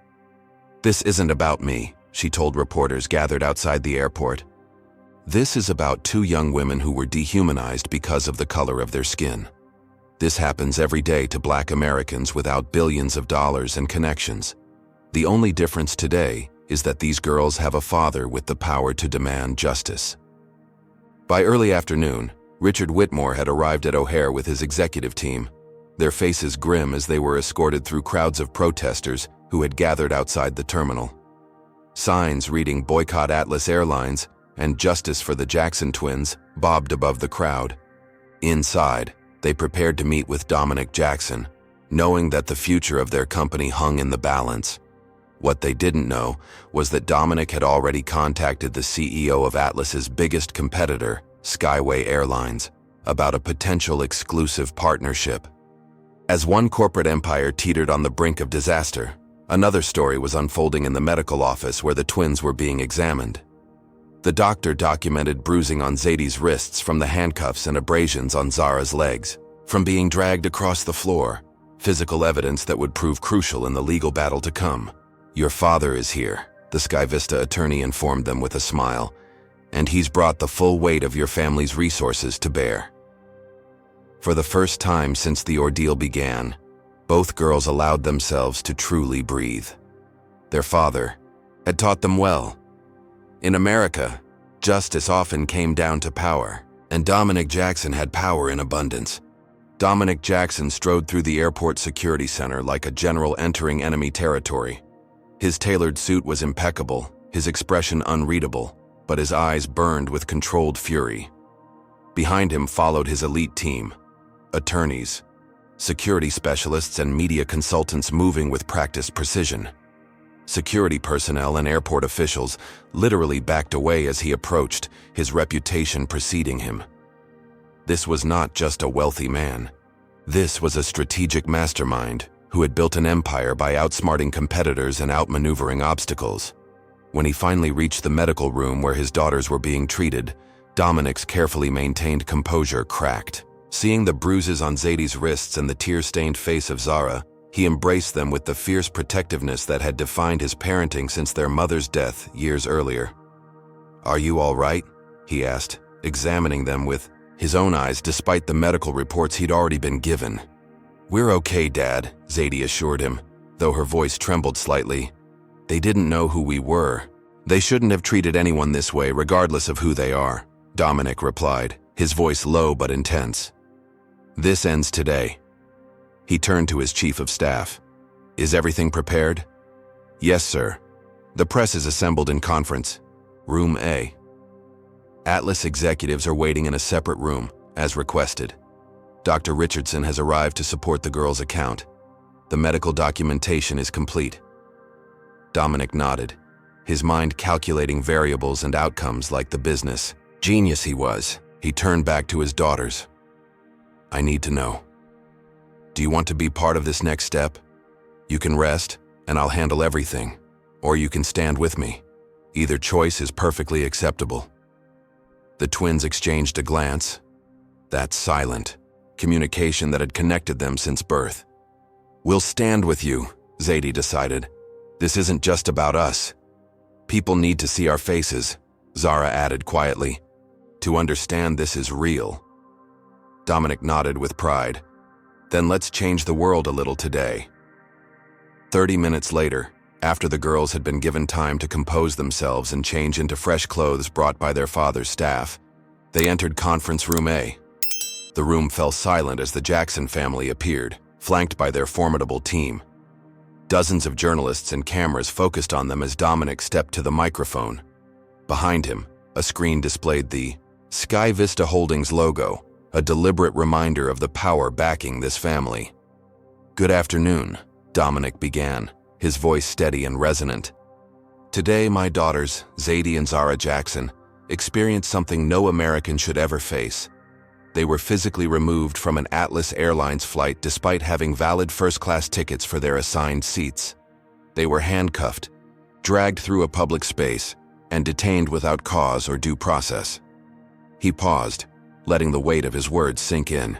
"This isn't about me," she told reporters gathered outside the airport. "This is about two young women who were dehumanized because of the color of their skin. This happens every day to Black Americans without billions of dollars and connections. The only difference today is that these girls have a father with the power to demand justice." By early afternoon, Richard Whitmore had arrived at O'Hare with his executive team, their faces grim as they were escorted through crowds of protesters who had gathered outside the terminal. Signs reading "Boycott Atlas Airlines" and "Justice for the Jackson Twins" bobbed above the crowd. Inside, they prepared to meet with Dominic Jackson, knowing that the future of their company hung in the balance. What they didn't know was that Dominic had already contacted the CEO of Atlas's biggest competitor, Skyway Airlines, about a potential exclusive partnership. As one corporate empire teetered on the brink of disaster, another story was unfolding in the medical office where the twins were being examined. The doctor documented bruising on Zadie's wrists from the handcuffs and abrasions on Zara's legs, from being dragged across the floor, physical evidence that would prove crucial in the legal battle to come. "Your father is here," the Sky Vista attorney informed them with a smile, "and he's brought the full weight of your family's resources to bear." For the first time since the ordeal began, both girls allowed themselves to truly breathe. Their father had taught them well. In America, justice often came down to power, and Dominic Jackson had power in abundance. Dominic Jackson strode through the airport security center like a general entering enemy territory. His tailored suit was impeccable, his expression unreadable, but his eyes burned with controlled fury. Behind him followed his elite team, attorneys, security specialists, and media consultants moving with practiced precision. Security personnel and airport officials literally backed away as he approached, his reputation preceding him. This was not just a wealthy man. This was a strategic mastermind who had built an empire by outsmarting competitors and outmaneuvering obstacles. When he finally reached the medical room where his daughters were being treated, Dominic's carefully maintained composure cracked. Seeing the bruises on Zadie's wrists and the tear-stained face of Zara, he embraced them with the fierce protectiveness that had defined his parenting since their mother's death years earlier. "Are you all right?" he asked, examining them with his own eyes despite the medical reports he'd already been given. "We're okay, Dad," Zadie assured him, though her voice trembled slightly. "They didn't know who we were. They shouldn't have treated anyone this way, regardless of who they are," Dominic replied, his voice low but intense. "This ends today." He turned to his chief of staff. "Is everything prepared?" "Yes, sir. The press is assembled in conference. Room A." Atlas executives are waiting in a separate room, as requested. Dr. Richardson has arrived to support the girls' account. The medical documentation is complete. Dominic nodded, his mind calculating variables and outcomes like the business genius he was. He turned back to his daughters. "I need to know. Do you want to be part of this next step? You can rest, and I'll handle everything. Or you can stand with me. Either choice is perfectly acceptable." The twins exchanged a glance. That silent communication that had connected them since birth. "We'll stand with you," Zadie decided. "This isn't just about us. People need to see our faces," Zara added quietly, "to understand this is real." Dominic nodded with pride. "Then let's change the world a little today." 30 minutes later, After the girls had been given time to compose themselves and change into fresh clothes brought by their father's staff, they entered conference room A. The room fell silent as the Jackson family appeared, flanked by their formidable team. Dozens of journalists and cameras focused on them as Dominic stepped to the microphone. Behind him, a screen displayed the Sky Vista Holdings logo, a deliberate reminder of the power backing this family. "Good afternoon," Dominic began, his voice steady and resonant. "Today, my daughters, Zadie and Zara Jackson, experienced something no American should ever face. They were physically removed from an Atlas Airlines flight despite having valid first-class tickets for their assigned seats. They were handcuffed, dragged through a public space, and detained without cause or due process." He paused, letting the weight of his words sink in.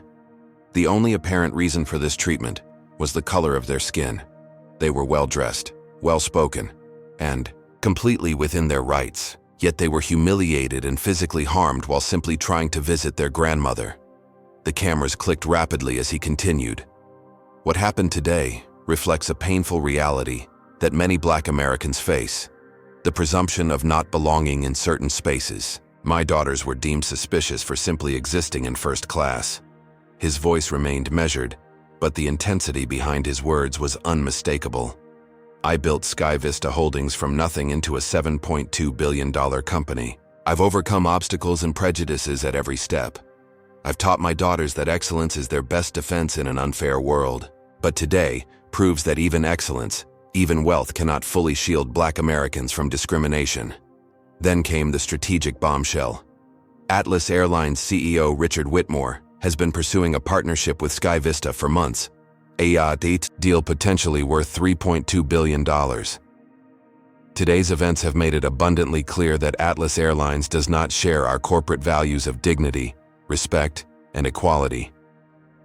The only apparent reason for this treatment was the color of their skin. They were well-dressed, well-spoken, and completely within their rights. Yet they were humiliated and physically harmed while simply trying to visit their grandmother. The cameras clicked rapidly as he continued. "What happened today reflects a painful reality that many Black Americans face: the presumption of not belonging in certain spaces. My daughters were deemed suspicious for simply existing in first class." His voice remained measured, but the intensity behind his words was unmistakable. "I built Sky Vista Holdings from nothing into a $7.2 billion company. I've overcome obstacles and prejudices at every step. I've taught my daughters that excellence is their best defense in an unfair world. But today proves that even excellence, even wealth cannot fully shield Black Americans from discrimination." Then came the strategic bombshell. Atlas Airlines CEO Richard Whitmore has been pursuing a partnership with Sky Vista for months. A deal potentially worth $3.2 billion. Today's events have made it abundantly clear that Atlas Airlines does not share our corporate values of dignity, respect, and equality.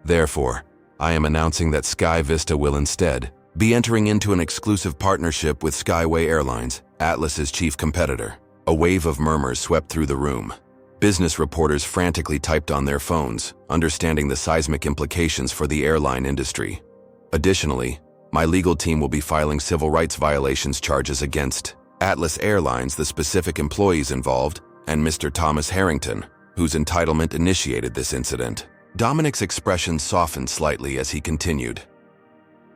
Therefore, I am announcing that Sky Vista will instead be entering into an exclusive partnership with Skyway Airlines, Atlas's chief competitor. A wave of murmurs swept through the room. Business reporters frantically typed on their phones, understanding the seismic implications for the airline industry. Additionally, my legal team will be filing civil rights violations charges against Atlas Airlines, the specific employees involved, and Mr. Thomas Harrington, whose entitlement initiated this incident. Dominic's expression softened slightly as he continued.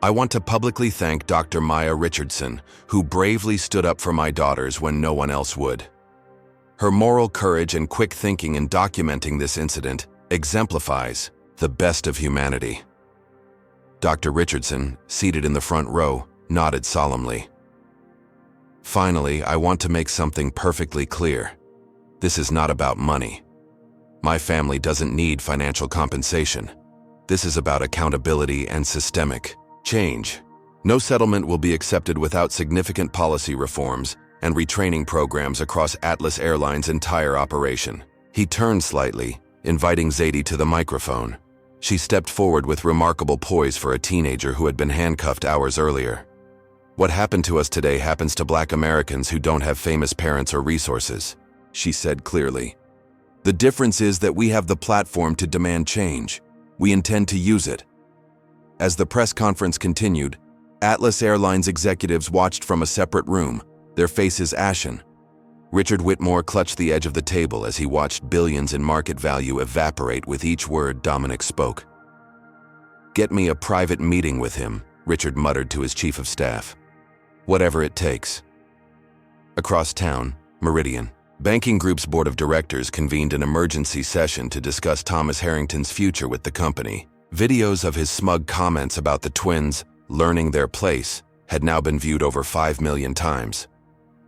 "I want to publicly thank Dr. Maya Richardson, who bravely stood up for my daughters when no one else would. Her moral courage and quick thinking in documenting this incident exemplifies the best of humanity." Dr. Richardson, seated in the front row, nodded solemnly. "Finally, I want to make something perfectly clear. This is not about money. My family doesn't need financial compensation. This is about accountability and systemic change. No settlement will be accepted without significant policy reforms and retraining programs across Atlas Airlines' entire operation." He turned slightly, inviting Zadie to the microphone. She stepped forward with remarkable poise for a teenager who had been handcuffed hours earlier. "What happened to us today happens to Black Americans who don't have famous parents or resources," she said clearly. "The difference is that we have the platform to demand change. We intend to use it." As the press conference continued, Atlas Airlines executives watched from a separate room, their faces ashen. Richard Whitmore clutched the edge of the table as he watched billions in market value evaporate with each word Dominic spoke. "Get me a private meeting with him," Richard muttered to his chief of staff. "Whatever it takes." Across town, Meridian Banking Group's board of directors convened an emergency session to discuss Thomas Harrington's future with the company. Videos of his smug comments about the twins learning their place had now been viewed over 5 million times.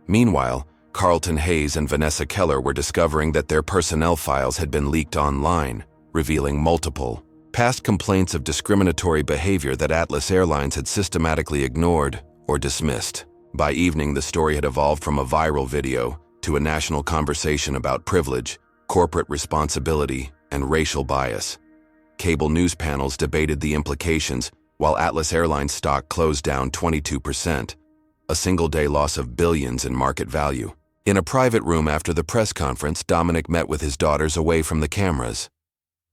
Meanwhile, Carlton Hayes and Vanessa Keller were discovering that their personnel files had been leaked online, revealing multiple past complaints of discriminatory behavior that Atlas Airlines had systematically ignored or dismissed. By evening, the story had evolved from a viral video to a national conversation about privilege, corporate responsibility, and racial bias. Cable news panels debated the implications, while Atlas Airlines stock closed down 22%, a single-day loss of billions in market value. In a private room after the press conference, Dominic met with his daughters away from the cameras.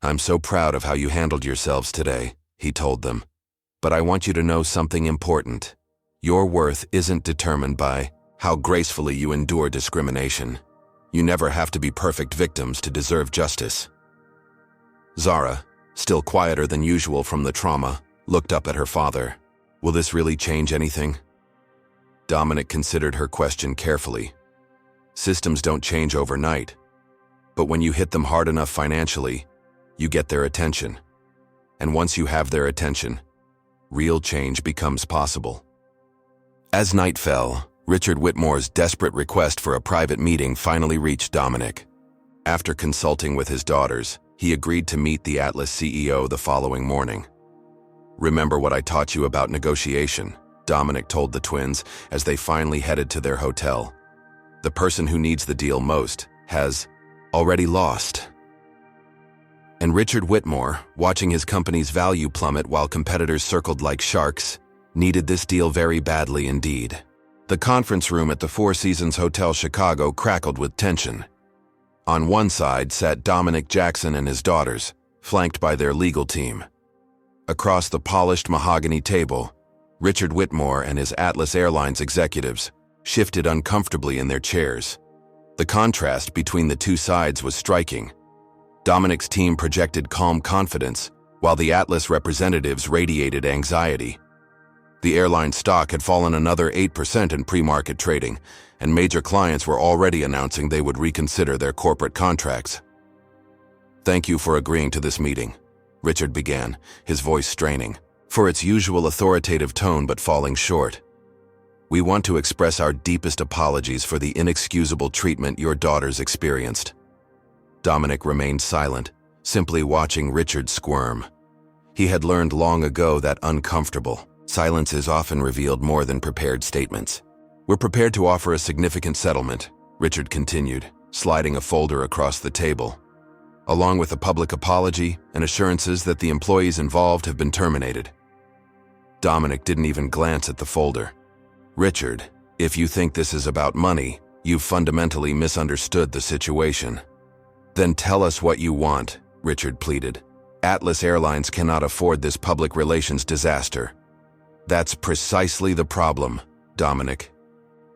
"I'm so proud of how you handled yourselves today," he told them. "But I want you to know something important. Your worth isn't determined by how gracefully you endure discrimination. You never have to be perfect victims to deserve justice. Zara, still quieter than usual from the trauma, looked up at her father. Will this really change anything? Dominic considered her question carefully. Systems don't change overnight, but when you hit them hard enough financially, you get their attention. And once you have their attention, real change becomes possible. As night fell, Richard Whitmore's desperate request for a private meeting finally reached Dominic. After consulting with his daughters, he agreed to meet the Atlas CEO the following morning. "Remember what I taught you about negotiation," Dominic told the twins as they finally headed to their hotel. "The person who needs the deal most has already lost." And Richard Whitmore, watching his company's value plummet while competitors circled like sharks, needed this deal very badly indeed. The conference room at the Four Seasons Hotel Chicago crackled with tension. On one side sat Dominic Jackson and his daughters, flanked by their legal team. Across the polished mahogany table, Richard Whitmore and his Atlas Airlines executives shifted uncomfortably in their chairs. The contrast between the two sides was striking. Dominic's team projected calm confidence, while the Atlas representatives radiated anxiety. The airline stock had fallen another 8% in pre-market trading, and major clients were already announcing they would reconsider their corporate contracts. "Thank you for agreeing to this meeting," Richard began, his voice straining, for its usual authoritative tone but falling short. "We want to express our deepest apologies for the inexcusable treatment your daughters experienced." Dominic remained silent, simply watching Richard squirm. He had learned long ago that uncomfortable silences often revealed more than prepared statements. "We're prepared to offer a significant settlement," Richard continued, sliding a folder across the table, "along with a public apology and assurances that the employees involved have been terminated." Dominic didn't even glance at the folder. "Richard, if you think this is about money, you've fundamentally misunderstood the situation." "Then tell us what you want," Richard pleaded. "Atlas Airlines cannot afford this public relations disaster." "That's precisely the problem," Dominic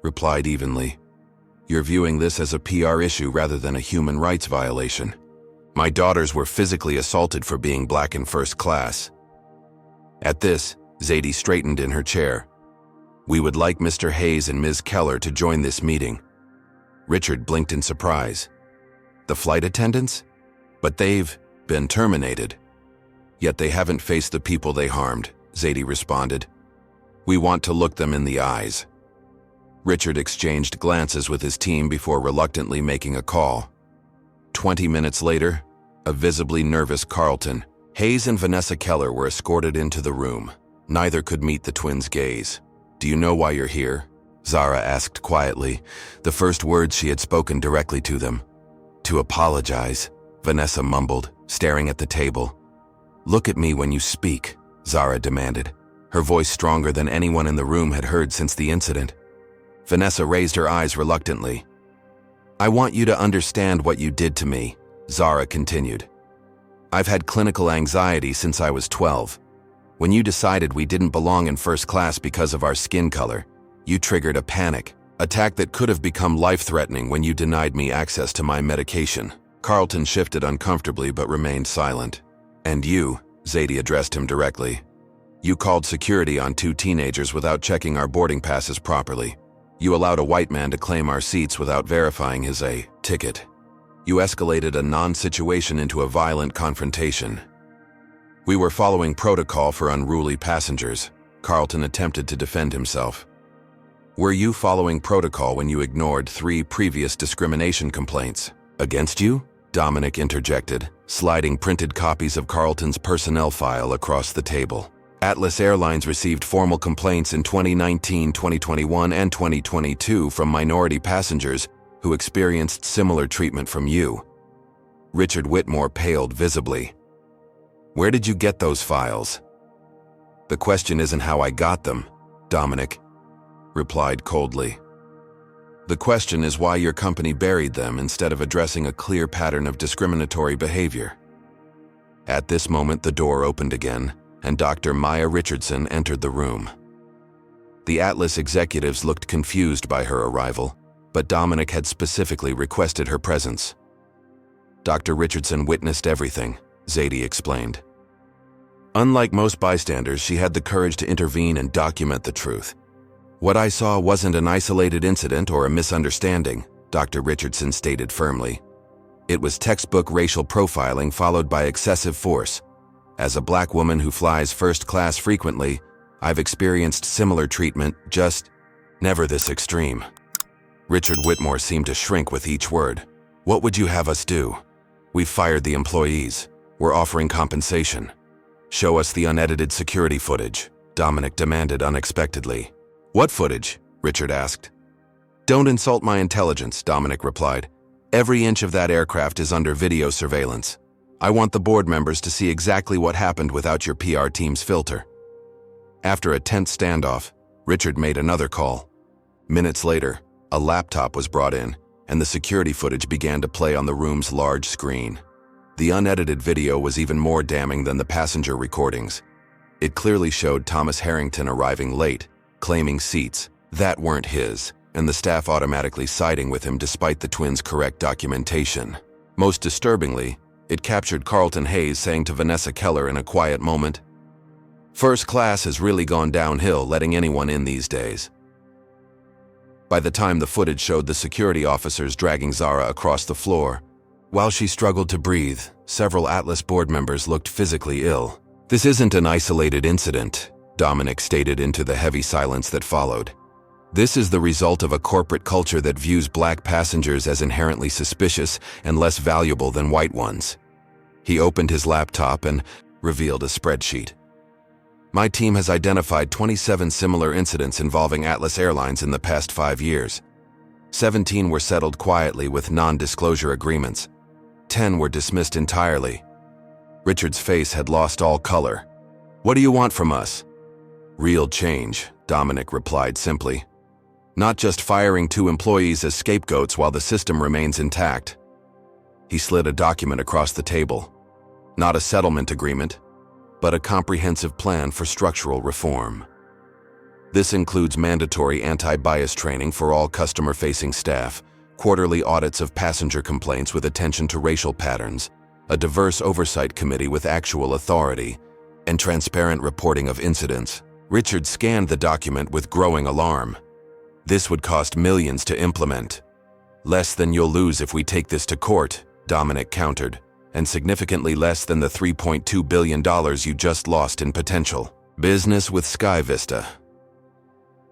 replied evenly. "You're viewing this as a PR issue rather than a human rights violation. My daughters were physically assaulted for being black in first class." At this, Zadie straightened in her chair. "We would like Mr. Hayes and Ms. Keller to join this meeting." Richard blinked in surprise. "The flight attendants? But they've been terminated." "Yet they haven't faced the people they harmed," Zadie responded. "We want to look them in the eyes." Richard exchanged glances with his team before reluctantly making a call. 20 minutes later, a visibly nervous Carlton, Hayes and Vanessa Keller were escorted into the room. Neither could meet the twins' gaze. "Do you know why you're here?" Zara asked quietly, the first words she had spoken directly to them. "To apologize," Vanessa mumbled, staring at the table. "Look at me when you speak," Zara demanded, her voice stronger than anyone in the room had heard since the incident. Vanessa raised her eyes reluctantly. "I want you to understand what you did to me," Zara continued. "I've had clinical anxiety since I was 12. When you decided we didn't belong in first class because of our skin color, you triggered a panic attack that could have become life-threatening when you denied me access to my medication." Carlton shifted uncomfortably but remained silent. "And you," Zadie addressed him directly. "You called security on 2 teenagers without checking our boarding passes properly. You allowed a white man to claim our seats without verifying his ticket. You escalated a non-situation into a violent confrontation." "We were following protocol for unruly passengers," Carlton attempted to defend himself. "Were you following protocol when you ignored 3 previous discrimination complaints against you?" Dominic interjected, sliding printed copies of Carlton's personnel file across the table. "Atlas Airlines received formal complaints in 2019, 2021, and 2022 from minority passengers who experienced similar treatment from you." Richard Whitmore paled visibly. "Where did you get those files?" "The question isn't how I got them," Dominic replied coldly. "The question is why your company buried them instead of addressing a clear pattern of discriminatory behavior." At this moment, the door opened again, and Dr. Maya Richardson entered the room. The Atlas executives looked confused by her arrival, but Dominic had specifically requested her presence. Dr. Richardson witnessed everything, Zadie explained. Unlike most bystanders, she had the courage to intervene and document the truth. What I saw wasn't an isolated incident or a misunderstanding, Dr. Richardson stated firmly. It was textbook racial profiling followed by excessive force. As a black woman who flies first class frequently, I've experienced similar treatment, just never this extreme. Richard Whitmore seemed to shrink with each word. What would you have us do? We've fired the employees. We're offering compensation. Show us the unedited security footage, Dominic demanded unexpectedly. What footage? Richard asked. Don't insult my intelligence, Dominic replied. Every inch of that aircraft is under video surveillance. I want the board members to see exactly what happened without your PR team's filter. After a tense standoff, Richard made another call. Minutes later, a laptop was brought in, and the security footage began to play on the room's large screen. The unedited video was even more damning than the passenger recordings. It clearly showed Thomas Harrington arriving late, claiming seats that weren't his, and the staff automatically siding with him despite the twins' correct documentation. Most disturbingly, it captured Carlton Hayes saying to Vanessa Keller in a quiet moment, "First class has really gone downhill letting anyone in these days." By the time the footage showed the security officers dragging Zara across the floor, while she struggled to breathe, several Atlas board members looked physically ill. This isn't an isolated incident, Dominic stated into the heavy silence that followed. This is the result of a corporate culture that views black passengers as inherently suspicious and less valuable than white ones. He opened his laptop and revealed a spreadsheet. My team has identified 27 similar incidents involving Atlas Airlines in the past 5 years. 17 were settled quietly with non-disclosure agreements. 10 were dismissed entirely. Richard's face had lost all color. What do you want from us? Real change, Dominic replied simply. Not just firing 2 employees as scapegoats while the system remains intact. He slid a document across the table. Not a settlement agreement, but a comprehensive plan for structural reform. This includes mandatory anti-bias training for all customer-facing staff, quarterly audits of passenger complaints with attention to racial patterns, a diverse oversight committee with actual authority, and transparent reporting of incidents. Richard scanned the document with growing alarm. This would cost millions to implement. Less than you'll lose if we take this to court, Dominic countered, and significantly less than the $3.2 billion you just lost in potential business with Sky Vista.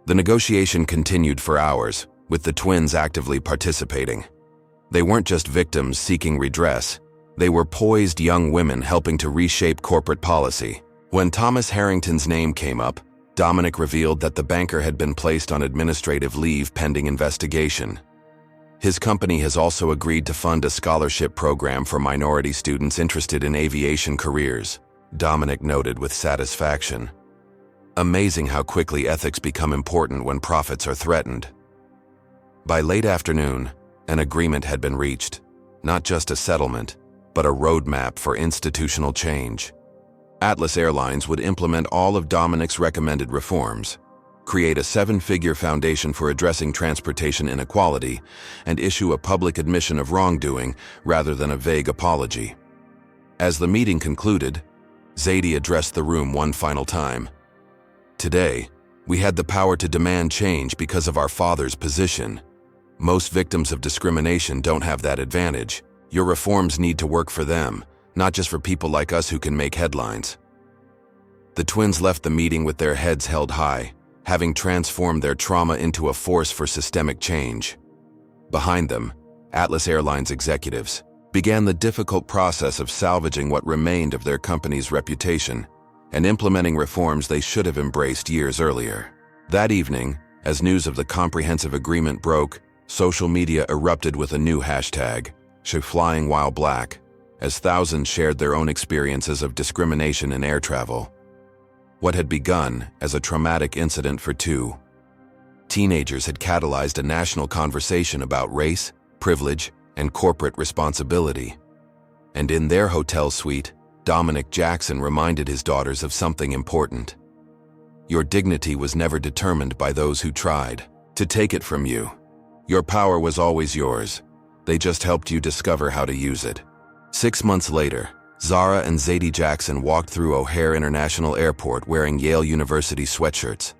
The negotiation continued for hours, with the twins actively participating. They weren't just victims seeking redress. They were poised young women helping to reshape corporate policy. When Thomas Harrington's name came up, Dominic revealed that the banker had been placed on administrative leave pending investigation. His company has also agreed to fund a scholarship program for minority students interested in aviation careers, Dominic noted with satisfaction. Amazing how quickly ethics become important when profits are threatened. By late afternoon, an agreement had been reached, not just a settlement, but a roadmap for institutional change. Atlas Airlines would implement all of Dominic's recommended reforms, create a 7-figure foundation for addressing transportation inequality, and issue a public admission of wrongdoing rather than a vague apology. As the meeting concluded, Zadie addressed the room one final time. Today, we had the power to demand change because of our father's position. Most victims of discrimination don't have that advantage. Your reforms need to work for them, not just for people like us who can make headlines. The twins left the meeting with their heads held high, having transformed their trauma into a force for systemic change. Behind them, Atlas Airlines executives began the difficult process of salvaging what remained of their company's reputation and implementing reforms they should have embraced years earlier. That evening, as news of the comprehensive agreement broke, social media erupted with a new hashtag, #Flying While Black, as thousands shared their own experiences of discrimination in air travel. What had begun as a traumatic incident for 2 teenagers had catalyzed a national conversation about race, privilege, and corporate responsibility. And in their hotel suite, Dominic Jackson reminded his daughters of something important. Your dignity was never determined by those who tried to take it from you. Your power was always yours. They just helped you discover how to use it. 6 months later, Zara and Zadie Jackson walked through O'Hare International Airport wearing Yale University sweatshirts.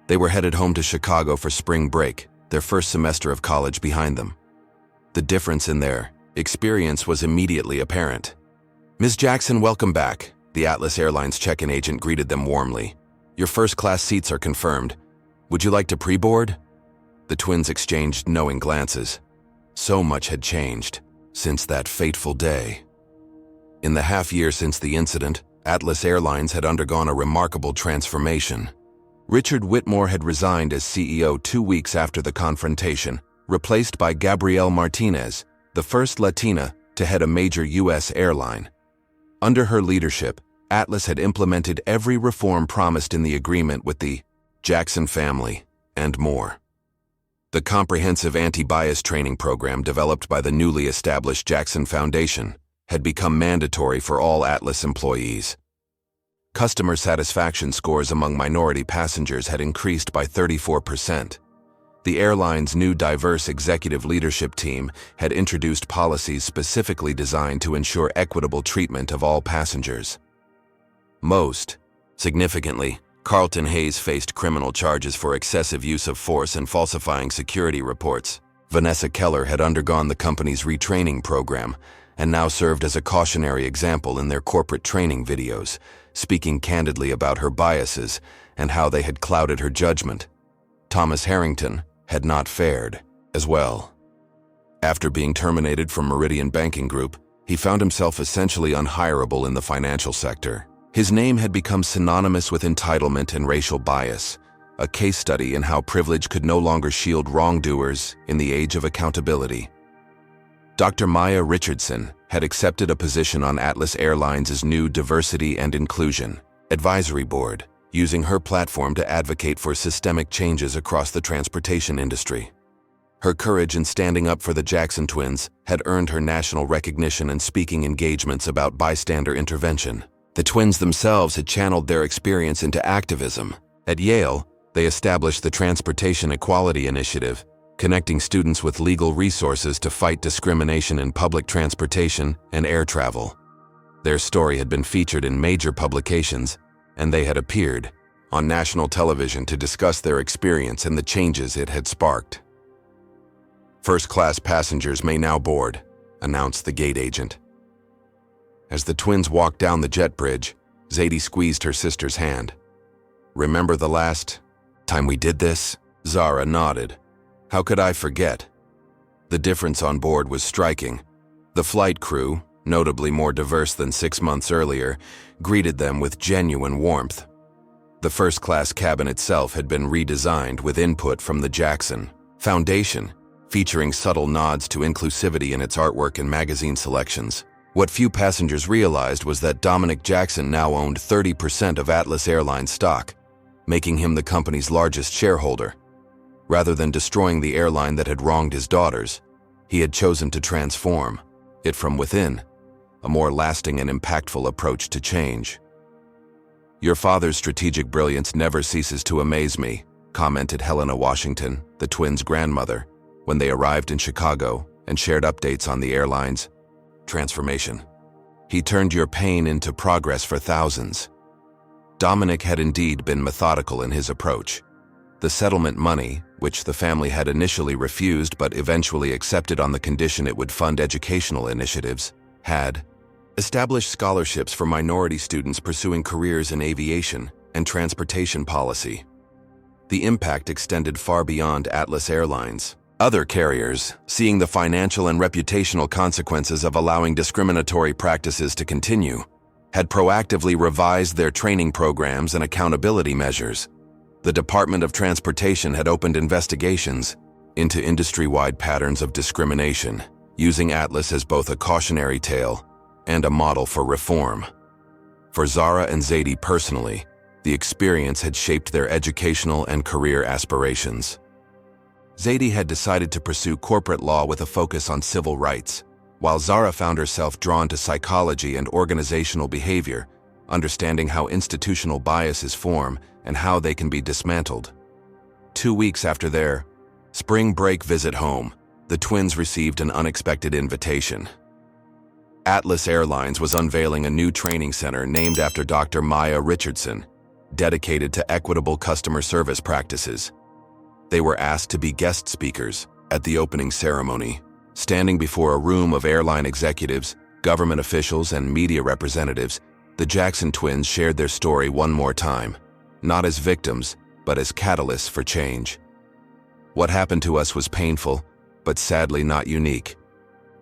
They were headed home to Chicago for spring break, their first semester of college behind them. The difference in their experience was immediately apparent. "Ms. Jackson, welcome back," the Atlas Airlines check-in agent greeted them warmly. "Your first-class seats are confirmed. Would you like to pre-board?" The twins exchanged knowing glances. So much had changed since that fateful day. In the half-year since the incident, Atlas Airlines had undergone a remarkable transformation. Richard Whitmore had resigned as CEO 2 weeks after the confrontation, replaced by Gabrielle Martinez, the first Latina to head a major U.S. airline. Under her leadership, Atlas had implemented every reform promised in the agreement with the Jackson family, and more. The comprehensive anti-bias training program developed by the newly established Jackson Foundation had become mandatory for all Atlas employees. Customer satisfaction scores among minority passengers had increased by 34%. The airline's new diverse executive leadership team had introduced policies specifically designed to ensure equitable treatment of all passengers. Most significantly, Carlton Hayes faced criminal charges for excessive use of force and falsifying security reports. Vanessa Keller had undergone the company's retraining program and now served as a cautionary example in their corporate training videos, speaking candidly about her biases and how they had clouded her judgment. Thomas Harrington had not fared as well. After being terminated from Meridian Banking Group, he found himself essentially unhireable in the financial sector. His name had become synonymous with entitlement and racial bias, a case study in how privilege could no longer shield wrongdoers in the age of accountability. Dr. Maya Richardson had accepted a position on Atlas Airlines' new Diversity and Inclusion Advisory Board, using her platform to advocate for systemic changes across the transportation industry. Her courage in standing up for the Jackson twins had earned her national recognition and speaking engagements about bystander intervention. The twins themselves had channeled their experience into activism. At Yale, they established the Transportation Equality Initiative, connecting students with legal resources to fight discrimination in public transportation and air travel. Their story had been featured in major publications, and they had appeared on national television to discuss their experience and the changes it had sparked. "First-class passengers may now board," announced the gate agent. As the twins walked down the jet bridge, Zadie squeezed her sister's hand. "Remember the last time we did this?" Zara nodded. "How could I forget?" The difference on board was striking. The flight crew, notably more diverse than 6 months earlier, greeted them with genuine warmth. The first-class cabin itself had been redesigned with input from the Jackson Foundation, featuring subtle nods to inclusivity in its artwork and magazine selections. What few passengers realized was that Dominic Jackson now owned 30% of Atlas Airlines stock, making him the company's largest shareholder. Rather than destroying the airline that had wronged his daughters, he had chosen to transform it from within, a more lasting and impactful approach to change. "Your father's strategic brilliance never ceases to amaze me," commented Helena Washington, the twins' grandmother, when they arrived in Chicago and shared updates on the airline's transformation. "He turned your pain into progress for thousands." Dominic had indeed been methodical in his approach. The settlement money, which the family had initially refused but eventually accepted on the condition it would fund educational initiatives, had established scholarships for minority students pursuing careers in aviation and transportation policy. The impact extended far beyond Atlas Airlines. Other carriers, seeing the financial and reputational consequences of allowing discriminatory practices to continue, had proactively revised their training programs and accountability measures. The Department of Transportation had opened investigations into industry-wide patterns of discrimination, using Atlas as both a cautionary tale and a model for reform. For Zara and Zadie personally, the experience had shaped their educational and career aspirations. Zadie had decided to pursue corporate law with a focus on civil rights, while Zara found herself drawn to psychology and organizational behavior, understanding how institutional biases form and how they can be dismantled. 2 weeks after their spring break visit home, the twins received an unexpected invitation. Atlas Airlines was unveiling a new training center named after Dr. Maya Richardson, dedicated to equitable customer service practices. They were asked to be guest speakers at the opening ceremony, standing before a room of airline executives, government officials, and media representatives. The Jackson twins shared their story one more time, not as victims, but as catalysts for change. "What happened to us was painful, but sadly not unique,"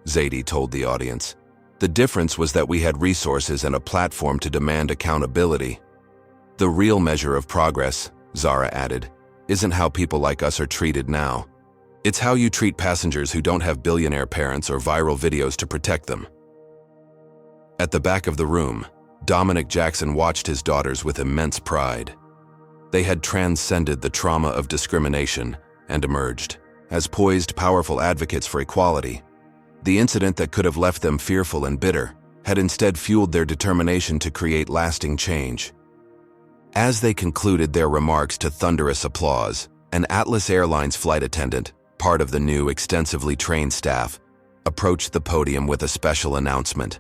Zadie told the audience. "The difference was that we had resources and a platform to demand accountability. The real measure of progress," Zara added, "isn't how people like us are treated now. It's how you treat passengers who don't have billionaire parents or viral videos to protect them." At the back of the room, Dominic Jackson watched his daughters with immense pride. They had transcended the trauma of discrimination and emerged as poised, powerful advocates for equality. The incident that could have left them fearful and bitter had instead fueled their determination to create lasting change. As they concluded their remarks to thunderous applause, an Atlas Airlines flight attendant, part of the new extensively trained staff, approached the podium with a special announcement.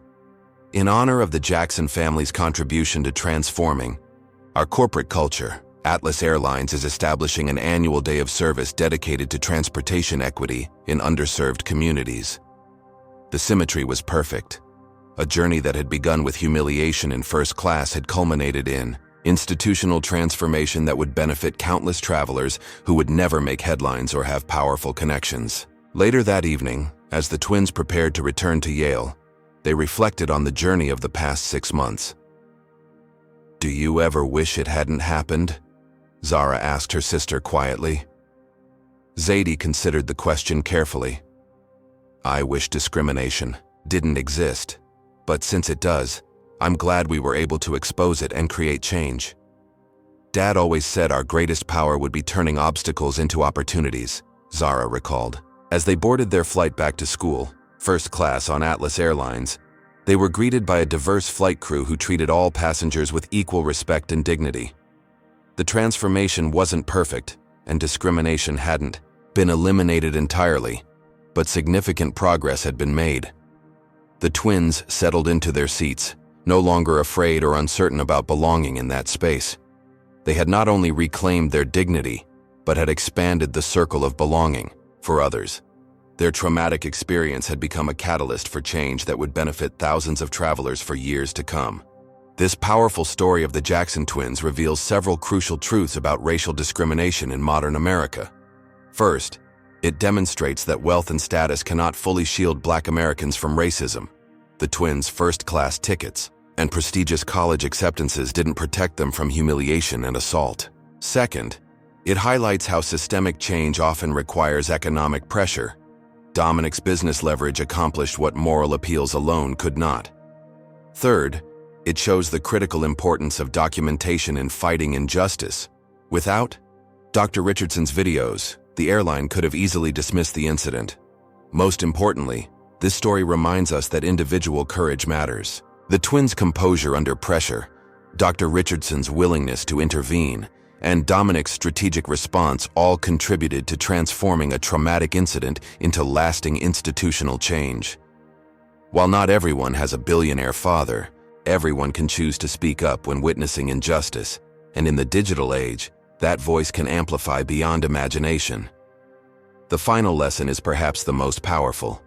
"In honor of the Jackson family's contribution to transforming our corporate culture, Atlas Airlines is establishing an annual day of service dedicated to transportation equity in underserved communities." The symmetry was perfect. A journey that had begun with humiliation in first class had culminated in institutional transformation that would benefit countless travelers who would never make headlines or have powerful connections. Later that evening, as the twins prepared to return to Yale, they reflected on the journey of the past 6 months. "Do you ever wish it hadn't happened?" Zara asked her sister quietly. Zadie considered the question carefully. "I wish discrimination didn't exist, but since it does, I'm glad we were able to expose it and create change. Dad always said our greatest power would be turning obstacles into opportunities," Zara recalled. As they boarded their flight back to school, first class on Atlas Airlines, they were greeted by a diverse flight crew who treated all passengers with equal respect and dignity. The transformation wasn't perfect, and discrimination hadn't been eliminated entirely, but significant progress had been made. The twins settled into their seats, no longer afraid or uncertain about belonging in that space. They had not only reclaimed their dignity, but had expanded the circle of belonging for others. Their traumatic experience had become a catalyst for change that would benefit thousands of travelers for years to come. This powerful story of the Jackson twins reveals several crucial truths about racial discrimination in modern America. First, it demonstrates that wealth and status cannot fully shield Black Americans from racism. The twins' first-class tickets and prestigious college acceptances didn't protect them from humiliation and assault. Second, it highlights how systemic change often requires economic pressure. Dominic's business leverage accomplished what moral appeals alone could not. Third, it shows the critical importance of documentation in fighting injustice. Without Dr. Richardson's videos, the airline could have easily dismissed the incident. Most importantly, this story reminds us that individual courage matters. The twins' composure under pressure, Dr. Richardson's willingness to intervene, and Dominic's strategic response all contributed to transforming a traumatic incident into lasting institutional change. While not everyone has a billionaire father, everyone can choose to speak up when witnessing injustice, and in the digital age, that voice can amplify beyond imagination. The final lesson is perhaps the most powerful.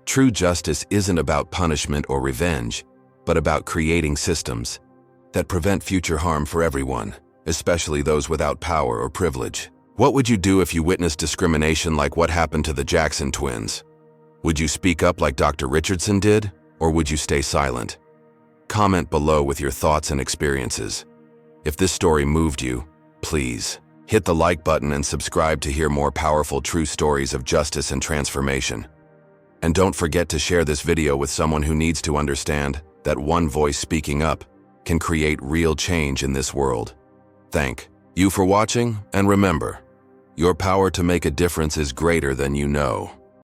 True justice isn't about punishment or revenge, but about creating systems that prevent future harm for everyone, especially those without power or privilege. What would you do if you witnessed discrimination like what happened to the Jackson twins? Would you speak up like Dr. Richardson did, or would you stay silent? Comment below with your thoughts and experiences. If this story moved you, please hit the like button and subscribe to hear more powerful true stories of justice and transformation. And don't forget to share this video with someone who needs to understand that one voice speaking up can create real change in this world. Thank you for watching, and remember, your power to make a difference is greater than you know.